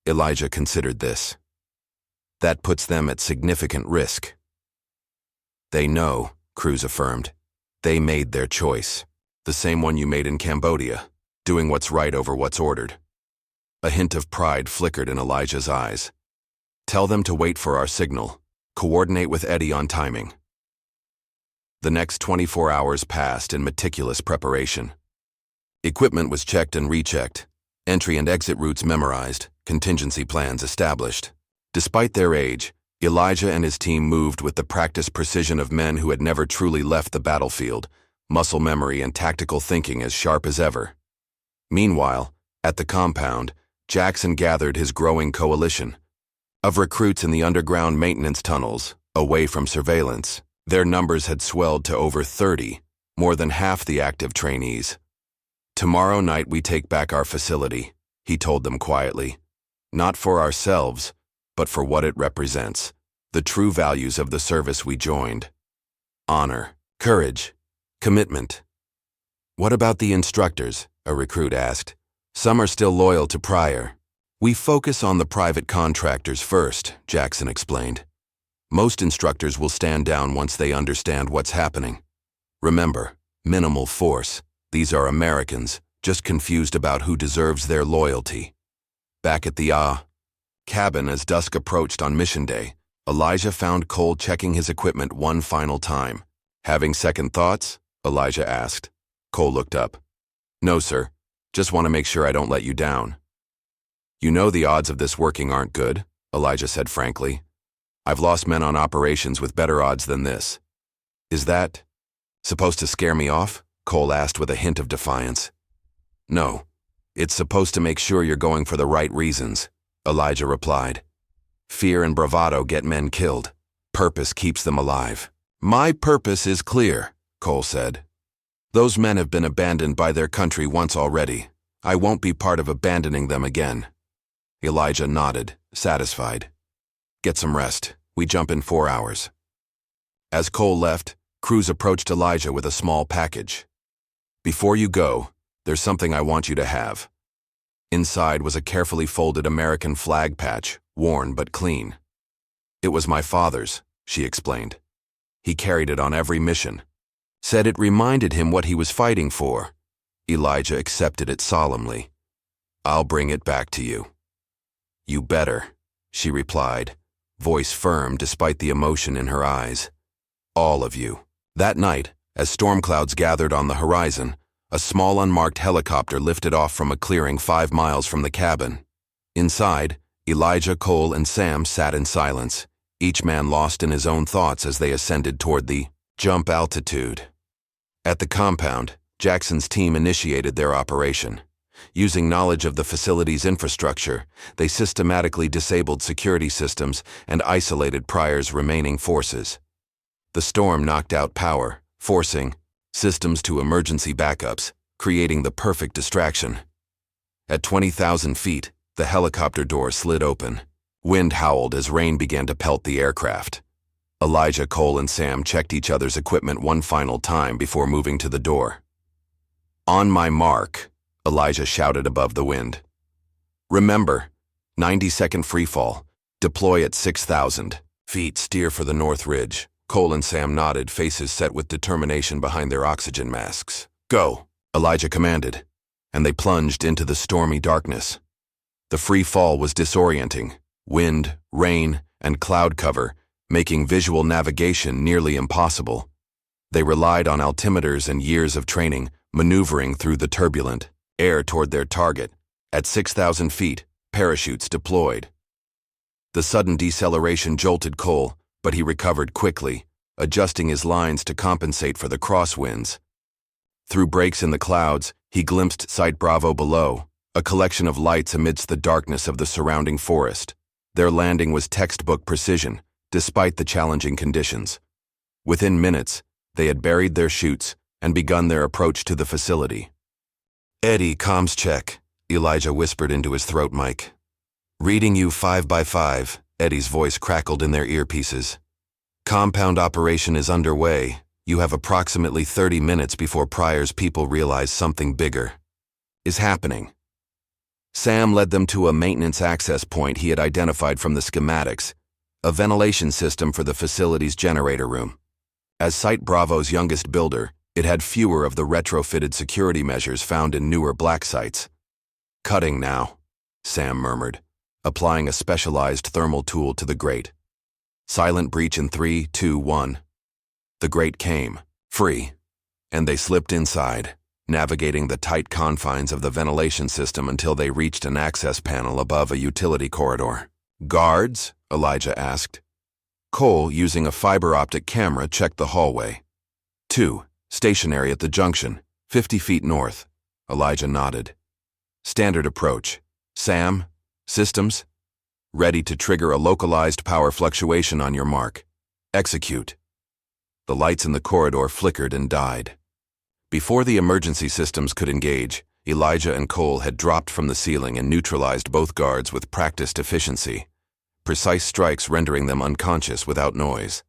Elijah considered this. That puts them at significant risk. They know, Cruz affirmed. They made their choice, the same one you made in Cambodia. doing what's right over what's ordered. A hint of pride flickered in Elijah's eyes. Tell them to wait for our signal. Coordinate with Eddie on timing. The next 24 hours passed in meticulous preparation. Equipment was checked and rechecked, entry and exit routes memorized, contingency plans established. Despite their age, Elijah and his team moved with the practiced precision of men who had never truly left the battlefield, muscle memory and tactical thinking as sharp as ever. Meanwhile, at the compound, Jackson gathered his growing coalition of recruits in the underground maintenance tunnels, away from surveillance. Their numbers had swelled to over 30, more than half the active trainees. Tomorrow night we take back our facility, he told them quietly. Not for ourselves, but for what it represents, the true values of the service we joined. Honor, courage, commitment. What about the instructors? A recruit asked. Some are still loyal to Pryor. We focus on the private contractors first, Jackson explained. Most instructors will stand down once they understand what's happening. Remember, minimal force. These are Americans, just confused about who deserves their loyalty. Back at the cabin as dusk approached on mission day, Elijah found Cole checking his equipment one final time. Having second thoughts? Elijah asked. Cole looked up. No, sir. Just want to make sure I don't let you down. You know the odds of this working aren't good, Elijah said frankly. I've lost men on operations with better odds than this. Is that supposed to scare me off? Cole asked with a hint of defiance. No, it's supposed to make sure you're going for the right reasons, Elijah replied. Fear and bravado get men killed. Purpose keeps them alive. My purpose is clear, Cole said. Those men have been abandoned by their country once already. I won't be part of abandoning them again. Elijah nodded, satisfied. Get some rest. We jump in 4 hours. As Cole left, Cruz approached Elijah with a small package. Before you go, there's something I want you to have. Inside was a carefully folded American flag patch, worn but clean. It was my father's, she explained. He carried it on every mission. Said it reminded him what he was fighting for. Elijah accepted it solemnly. I'll bring it back to you. You better, she replied, voice firm despite the emotion in her eyes. All of you. That night, as storm clouds gathered on the horizon, a small unmarked helicopter lifted off from a clearing 5 miles from the cabin. Inside, Elijah, Cole, and Sam sat in silence, each man lost in his own thoughts as they ascended toward the jump altitude. At the compound, Jackson's team initiated their operation. Using knowledge of the facility's infrastructure, they systematically disabled security systems and isolated Pryor's remaining forces. The storm knocked out power, forcing systems to emergency backups, creating the perfect distraction. At 20,000 feet, the helicopter door slid open. Wind howled as rain began to pelt the aircraft. Elijah, Cole, and Sam checked each other's equipment one final time before moving to the door. On my mark, Elijah shouted above the wind. Remember, 90-second freefall. Deploy at 6,000 feet. Steer for the North Ridge. Cole and Sam nodded, faces set with determination behind their oxygen masks. Go, Elijah commanded, and they plunged into the stormy darkness. The free fall was disorienting. Wind, rain, and cloud cover, making visual navigation nearly impossible. They relied on altimeters and years of training, maneuvering through the turbulent air toward their target. At 6,000 feet, parachutes deployed. The sudden deceleration jolted Cole, but he recovered quickly, adjusting his lines to compensate for the crosswinds. Through breaks in the clouds, he glimpsed Site Bravo below, a collection of lights amidst the darkness of the surrounding forest. Their landing was textbook precision, despite the challenging conditions. Within minutes, they had buried their chutes and begun their approach to the facility. Eddie, comms check, Elijah whispered into his throat mic. Reading you 5 by 5, Eddie's voice crackled in their earpieces. Compound operation is underway. You have approximately 30 minutes before Pryor's people realize something bigger is happening. Sam led them to a maintenance access point he had identified from the schematics, a ventilation system for the facility's generator room. As Site Bravo's youngest builder, It had fewer of the retrofitted security measures found in newer black sites. "Cutting now," Sam murmured, applying a specialized thermal tool to the grate. "Silent breach in 3, 2, 1. The grate came, free, and they slipped inside, navigating the tight confines of the ventilation system until they reached an access panel above a utility corridor. "Guards?" Elijah asked. Cole, using a fiber-optic camera, checked the hallway. 2, stationary at the junction, 50 feet north. Elijah nodded. "Standard approach. Sam, systems? Ready to trigger a localized power fluctuation on your mark. Execute." The lights in the corridor flickered and died. Before the emergency systems could engage, Elijah and Cole had dropped from the ceiling and neutralized both guards with practiced efficiency, precise strikes rendering them unconscious without noise.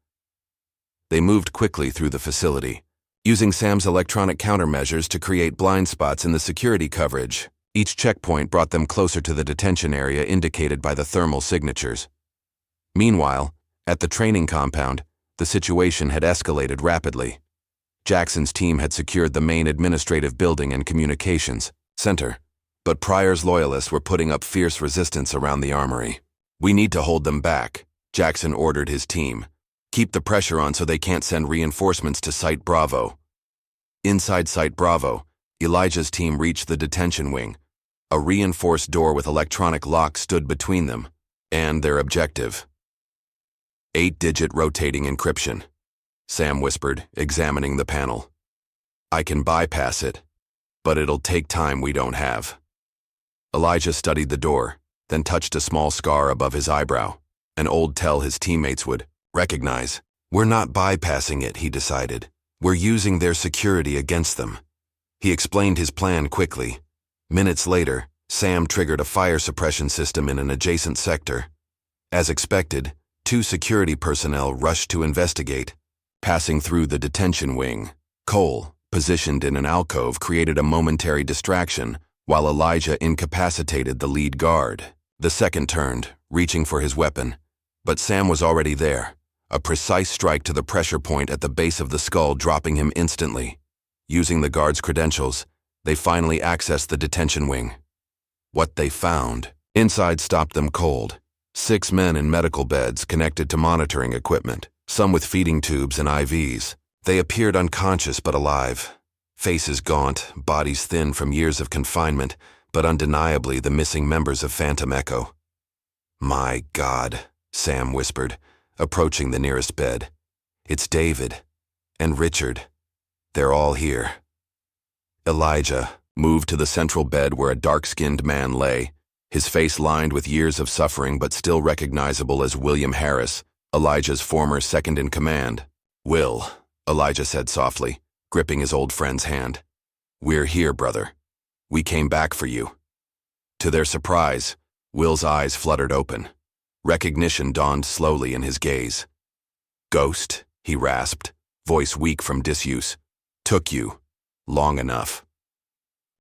They moved quickly through the facility, using Sam's electronic countermeasures to create blind spots in the security coverage. Each checkpoint brought them closer to the detention area indicated by the thermal signatures. Meanwhile, at the training compound, the situation had escalated rapidly. Jackson's team had secured the main administrative building and communications center, but Pryor's loyalists were putting up fierce resistance around the armory. "We need to hold them back," Jackson ordered his team. "Keep the pressure on so they can't send reinforcements to Site Bravo." Inside Site Bravo, Elijah's team reached the detention wing. A reinforced door with electronic lock stood between them and their objective. 8-digit rotating encryption, Sam whispered, examining the panel. "I can bypass it, but it'll take time we don't have." Elijah studied the door, then touched a small scar above his eyebrow, an old tell his teammates would recognize. "We're not bypassing it," he decided. "We're using their security against them." He explained his plan quickly. Minutes later, Sam triggered a fire suppression system in an adjacent sector. As expected, 2 security personnel rushed to investigate. Passing through the detention wing, Cole, positioned in an alcove, created a momentary distraction while Elijah incapacitated the lead guard. The second turned, reaching for his weapon, but Sam was already there, a precise strike to the pressure point at the base of the skull dropping him instantly. Using the guard's credentials, they finally accessed the detention wing. What they found inside stopped them cold. 6 men in medical beds connected to monitoring equipment, some with feeding tubes and IVs. They appeared unconscious but alive. Faces gaunt, bodies thin from years of confinement, but undeniably the missing members of Phantom Echo. "My God," Sam whispered, approaching the nearest bed. "It's David and Richard. They're all here." Elijah moved to the central bed where a dark-skinned man lay, his face lined with years of suffering but still recognizable as William Harris, Elijah's former second-in-command. "Will," Elijah said softly, gripping his old friend's hand. "We're here, brother. We came back for you." To their surprise, Will's eyes fluttered open. Recognition dawned slowly in his gaze. "Ghost," he rasped, voice weak from disuse. "Took you. Long enough."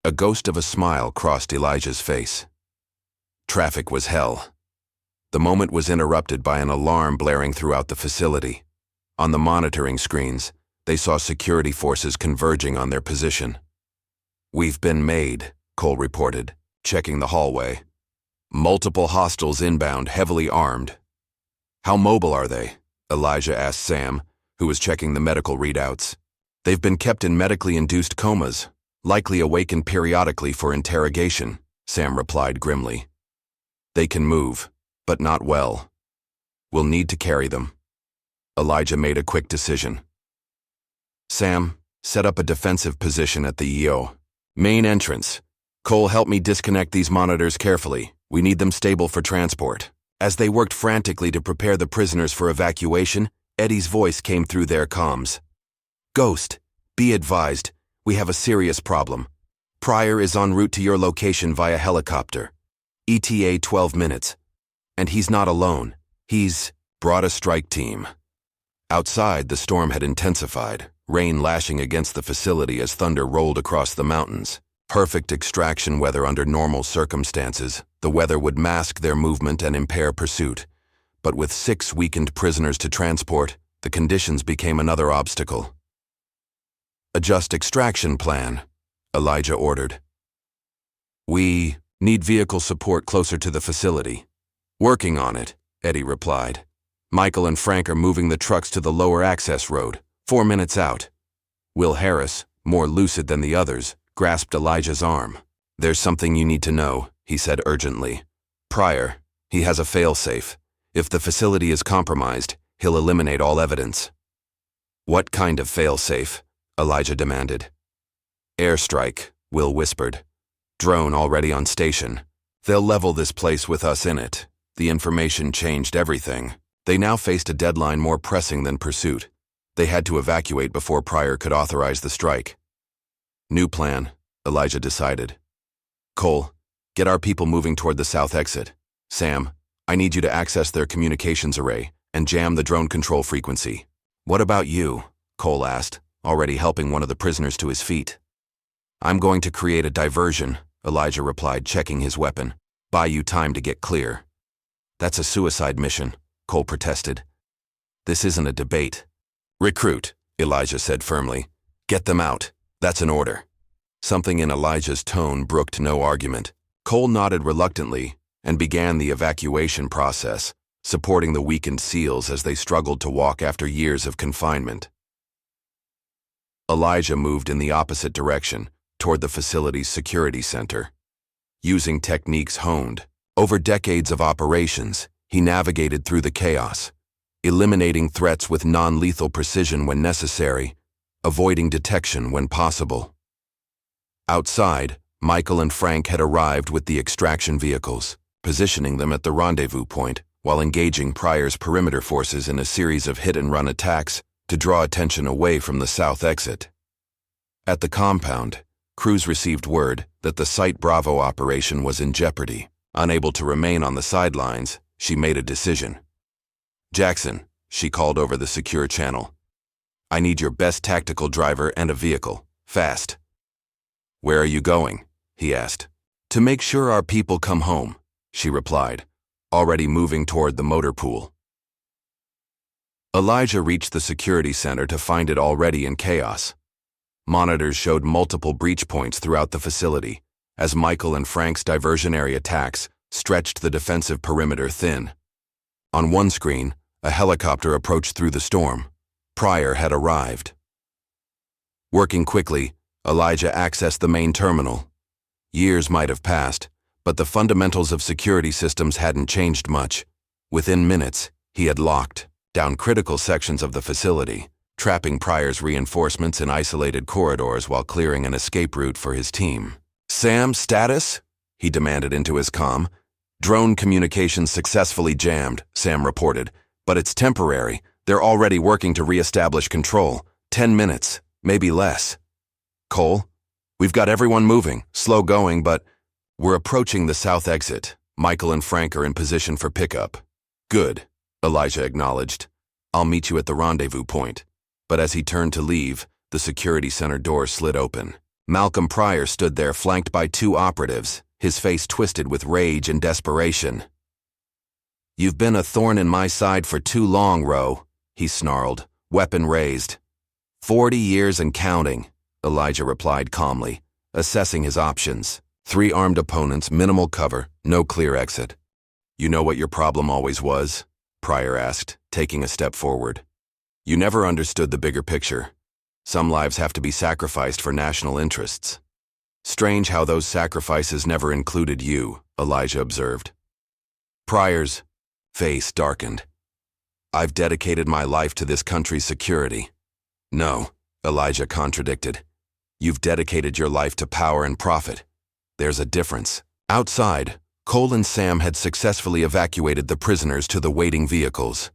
A ghost of a smile crossed Elijah's face. Traffic was hell. The moment was interrupted by an alarm blaring throughout the facility. On the monitoring screens, they saw security forces converging on their position. "We've been made," Cole reported, checking the hallway. "Multiple hostiles inbound, heavily armed." "How mobile are they?" Elijah asked Sam, who was checking the medical readouts. "They've been kept in medically induced comas, likely awakened periodically for interrogation," Sam replied grimly. "They can move, but not well. We'll need to carry them." Elijah made a quick decision. "Sam, set up a defensive position at the EO. Main entrance. Cole, help me disconnect these monitors carefully. We need them stable for transport." As they worked frantically to prepare the prisoners for evacuation, Eddie's voice came through their comms. "Ghost, be advised, we have a serious problem. Pryor is en route to your location via helicopter. ETA 12 minutes. And he's not alone. He's brought a strike team." Outside, the storm had intensified, rain lashing against the facility as thunder rolled across the mountains. Perfect extraction weather under normal circumstances, the weather would mask their movement and impair pursuit. But with 6 weakened prisoners to transport, the conditions became another obstacle. Adjust extraction plan, Elijah ordered. We need vehicle support closer to the facility. Working on it, Eddie replied. Michael and Frank are moving the trucks to the lower access road, 4 minutes out. Will Harris, more lucid than the others, grasped Elijah's arm. There's something you need to know, he said urgently. Pryor, he has a failsafe. If the facility is compromised, he'll eliminate all evidence. What kind of failsafe? Elijah demanded. Airstrike, Will whispered. Drone already on station. They'll level this place with us in it. The information changed everything. They now faced a deadline more pressing than pursuit. They had to evacuate before Pryor could authorize the strike. New plan, Elijah decided. Cole, get our people moving toward the south exit. Sam, I need you to access their communications array and jam the drone control frequency. What about you? Cole asked, already helping one of the prisoners to his feet. I'm going to create a diversion, Elijah replied, checking his weapon. Buy you time to get clear. That's a suicide mission, Cole protested. This isn't a debate. Recruit, Elijah said firmly. Get them out. That's an order. Something in Elijah's tone brooked no argument. Cole nodded reluctantly and began the evacuation process, supporting the weakened SEALs as they struggled to walk after years of confinement. Elijah moved in the opposite direction, toward the facility's security center. Using techniques honed over decades of operations, he navigated through the chaos, eliminating threats with non-lethal precision when necessary, avoiding detection when possible. Outside, Michael and Frank had arrived with the extraction vehicles, positioning them at the rendezvous point while engaging Pryor's perimeter forces in a series of hit-and-run attacks to draw attention away from the south exit. At the compound, crews received word that the Site Bravo operation was in jeopardy. Unable to remain on the sidelines, she made a decision. Jackson, she called over the secure channel. I need your best tactical driver and a vehicle, fast. Where are you going? He asked. To make sure our people come home, she replied, already moving toward the motor pool. Elijah reached the security center to find it already in chaos. Monitors showed multiple breach points throughout the facility, as Michael and Frank's diversionary attacks stretched the defensive perimeter thin. On one screen, a helicopter approached through the storm. Pryor had arrived. Working quickly, Elijah accessed the main terminal. Years might have passed, but the fundamentals of security systems hadn't changed much. Within minutes, he had locked down critical sections of the facility, trapping Pryor's reinforcements in isolated corridors while clearing an escape route for his team. Sam, status? He demanded into his comm. Drone communications successfully jammed, Sam reported, but it's temporary. They're already working to re-establish control. 10 minutes, maybe less. Cole, we've got everyone moving, slow going, but we're approaching the south exit. Michael and Frank are in position for pickup. Good, Elijah acknowledged. I'll meet you at the rendezvous point. But as he turned to leave, the security center door slid open. Malcolm Pryor stood there flanked by 2 operatives, his face twisted with rage and desperation. You've been a thorn in my side for too long, Rowe, he snarled, weapon raised. 40 years and counting, Elijah replied calmly, assessing his options. 3 armed opponents, minimal cover, no clear exit. You know what your problem always was? Pryor asked, taking a step forward. You never understood the bigger picture. Some lives have to be sacrificed for national interests. Strange how those sacrifices never included you, Elijah observed. Pryor's face darkened. I've dedicated my life to this country's security. No, Elijah contradicted. You've dedicated your life to power and profit. There's a difference. Outside, Cole and Sam had successfully evacuated the prisoners to the waiting vehicles.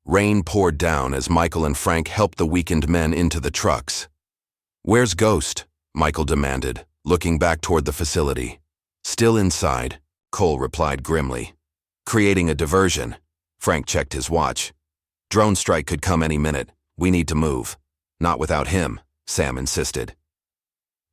Rain poured down as Michael and Frank helped the weakened men into the trucks. Where's Ghost? Michael demanded, looking back toward the facility. Still inside, Cole replied grimly. Creating a diversion. Frank checked his watch. Drone strike could come any minute. We need to move. Not without him, Sam insisted.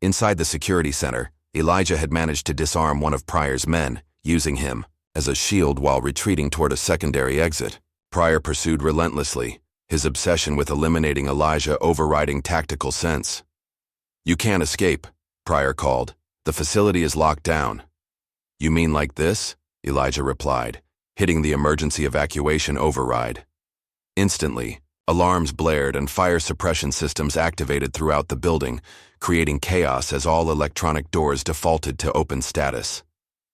Inside the security center, Elijah had managed to disarm one of Pryor's men, using him as a shield while retreating toward a secondary exit. Pryor pursued relentlessly, his obsession with eliminating Elijah overriding tactical sense. You can't escape, Pryor called. The facility is locked down. You mean like this? Elijah replied, hitting the emergency evacuation override. Instantly, alarms blared and fire suppression systems activated throughout the building, creating chaos as all electronic doors defaulted to open status.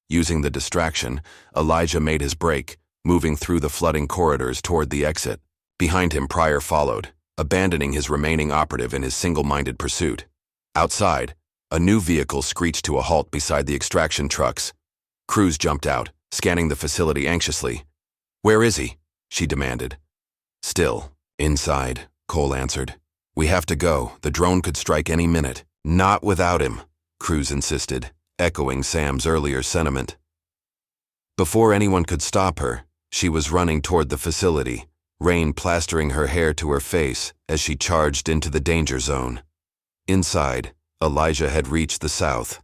Using the distraction, Elijah made his break, moving through the flooding corridors toward the exit. Behind him, Pryor followed, abandoning his remaining operative in his single-minded pursuit. Outside, a new vehicle screeched to a halt beside the extraction trucks. Cruz jumped out, scanning the facility anxiously. "Where is he?" she demanded. "Still, inside," Cole answered. "We have to go. The drone could strike any minute." "Not without him," Cruz insisted, echoing Sam's earlier sentiment. Before anyone could stop her, she was running toward the facility, rain plastering her hair to her face as she charged into the danger zone. Inside, Elijah had reached the south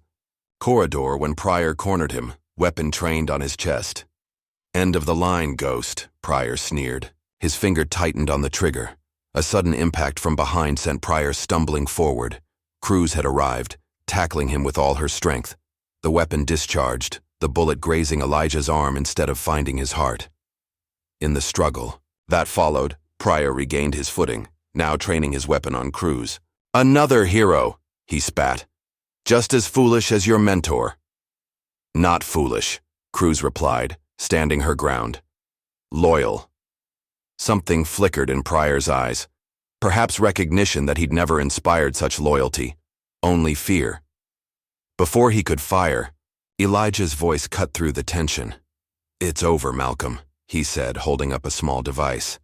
corridor when Pryor cornered him, weapon trained on his chest. "End of the line, Ghost," Pryor sneered. His finger tightened on the trigger. A sudden impact from behind sent Pryor stumbling forward. Cruz had arrived, tackling him with all her strength. The weapon discharged, the bullet grazing Elijah's arm instead of finding his heart. In the struggle that followed, Pryor regained his footing, now training his weapon on Cruz. "Another hero," he spat. "Just as foolish as your mentor." "Not foolish," Cruz replied, standing her ground. "Loyal." Something flickered in Pryor's eyes. Perhaps recognition that he'd never inspired such loyalty. Only fear. Before he could fire, Elijah's voice cut through the tension. "It's over, Malcolm," he said, holding up a small device.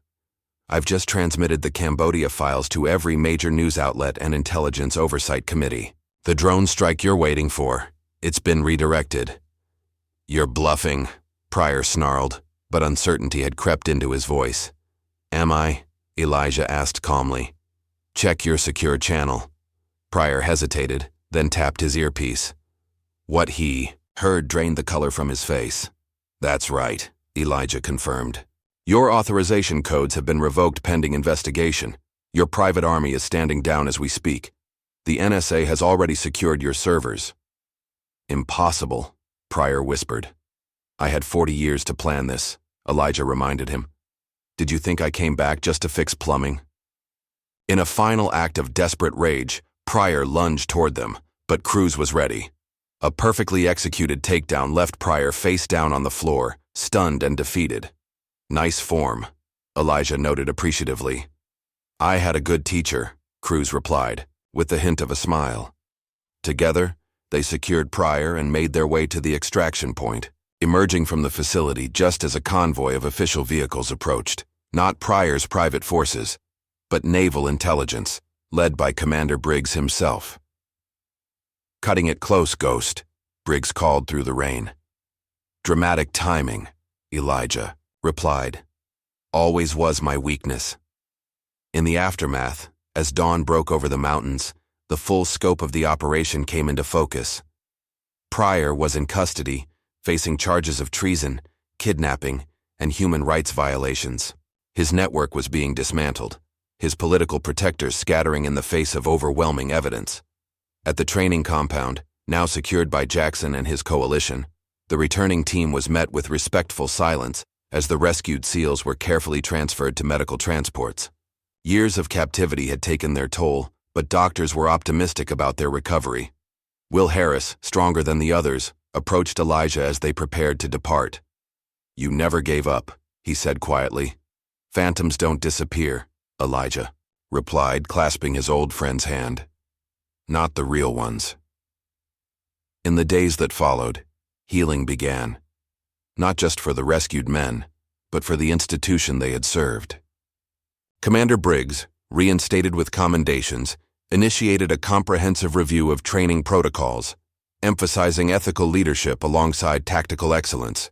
"I've just transmitted the Cambodia files to every major news outlet and intelligence oversight committee. The drone strike you're waiting for, it's been redirected." "You're bluffing," Pryor snarled, but uncertainty had crept into his voice. "Am I?" Elijah asked calmly. "Check your secure channel." Pryor hesitated, then tapped his earpiece. What he heard drained the color from his face. "That's right," Elijah confirmed. "Your authorization codes have been revoked pending investigation. Your private army is standing down as we speak. The NSA has already secured your servers." "Impossible," Pryor whispered. "I had 40 years to plan this," Elijah reminded him. "Did you think I came back just to fix plumbing?" In a final act of desperate rage, Pryor lunged toward them, but Cruz was ready. A perfectly executed takedown left Pryor face down on the floor, stunned and defeated. "Nice form," Elijah noted appreciatively. "I had a good teacher," Cruz replied, with the hint of a smile. Together, they secured Pryor and made their way to the extraction point, emerging from the facility just as a convoy of official vehicles approached. Not Pryor's private forces, but naval intelligence, led by Commander Briggs himself. "Cutting it close, Ghost," Briggs called through the rain. "Dramatic timing," Elijah replied. "Always was my weakness." In the aftermath, as dawn broke over the mountains, the full scope of the operation came into focus. Pryor was in custody, facing charges of treason, kidnapping, and human rights violations. His network was being dismantled, his political protectors scattering in the face of overwhelming evidence. At the training compound, now secured by Jackson and his coalition, the returning team was met with respectful silence as the rescued SEALs were carefully transferred to medical transports. Years of captivity had taken their toll, but doctors were optimistic about their recovery. Will Harris, stronger than the others, approached Elijah as they prepared to depart. "You never gave up," he said quietly. "Phantoms don't disappear," Elijah replied, clasping his old friend's hand. "Not the real ones." In the days that followed, healing began, not just for the rescued men, but for the institution they had served. Commander Briggs, reinstated with commendations, initiated a comprehensive review of training protocols, emphasizing ethical leadership alongside tactical excellence.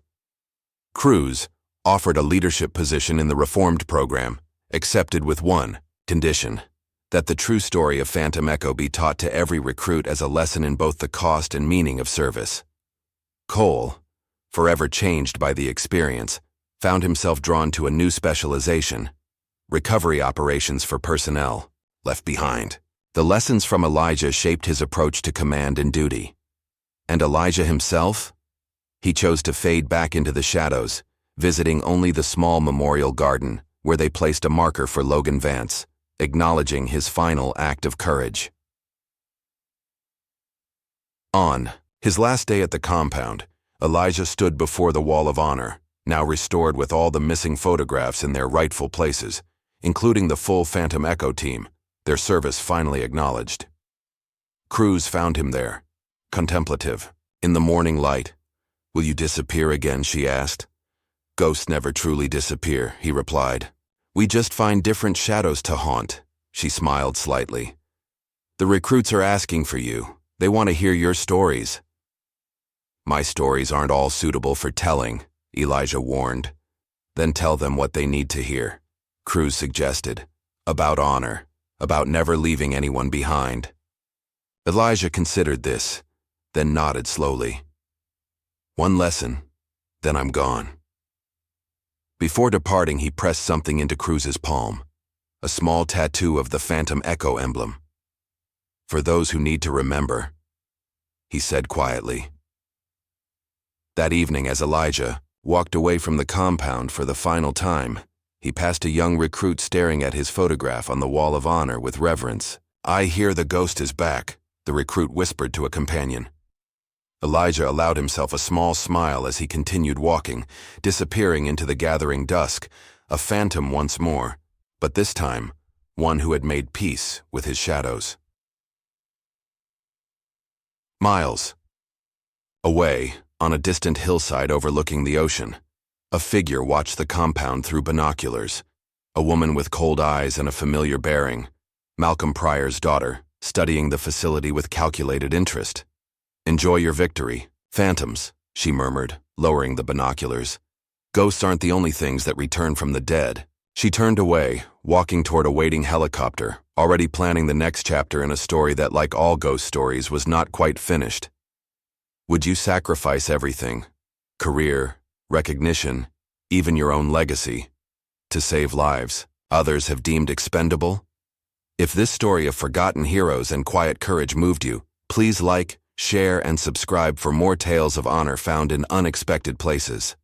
Cruz offered a leadership position in the reformed program, accepted with one condition: that the true story of Phantom Echo be taught to every recruit as a lesson in both the cost and meaning of service. Cole, forever changed by the experience, found himself drawn to a new specialization: recovery operations for personnel left behind. The lessons from Elijah shaped his approach to command and duty. And Elijah himself? He chose to fade back into the shadows, visiting only the small memorial garden where they placed a marker for Logan Vance, acknowledging his final act of courage. On his last day at the compound, Elijah stood before the Wall of Honor, now restored with all the missing photographs in their rightful places, including the full Phantom Echo team, their service finally acknowledged. Cruz found him there, contemplative, in the morning light. "Will you disappear again?" she asked. "Ghosts never truly disappear," he replied. "We just find different shadows to haunt," she smiled slightly. "The recruits are asking for you. They want to hear your stories." "My stories aren't all suitable for telling," Elijah warned. "Then tell them what they need to hear," Cruz suggested. "About honor, about never leaving anyone behind." Elijah considered this, then nodded slowly. "One lesson, then I'm gone." Before departing, he pressed something into Cruz's palm, a small tattoo of the Phantom Echo emblem. "For those who need to remember," he said quietly. That evening, as Elijah walked away from the compound for the final time, he passed a young recruit staring at his photograph on the Wall of Honor with reverence. "I hear the ghost is back," the recruit whispered to a companion. Elijah allowed himself a small smile as he continued walking, disappearing into the gathering dusk, a phantom once more, but this time, one who had made peace with his shadows. Miles away, on a distant hillside overlooking the ocean, a figure watched the compound through binoculars, a woman with cold eyes and a familiar bearing, Malcolm Pryor's daughter, studying the facility with calculated interest. "Enjoy your victory, phantoms," she murmured, lowering the binoculars. "Ghosts aren't the only things that return from the dead." She turned away, walking toward a waiting helicopter, already planning the next chapter in a story that, like all ghost stories, was not quite finished. Would you sacrifice everything, career, recognition, even your own legacy, to save lives others have deemed expendable? If this story of forgotten heroes and quiet courage moved you, please like, share, and subscribe for more tales of honor found in unexpected places.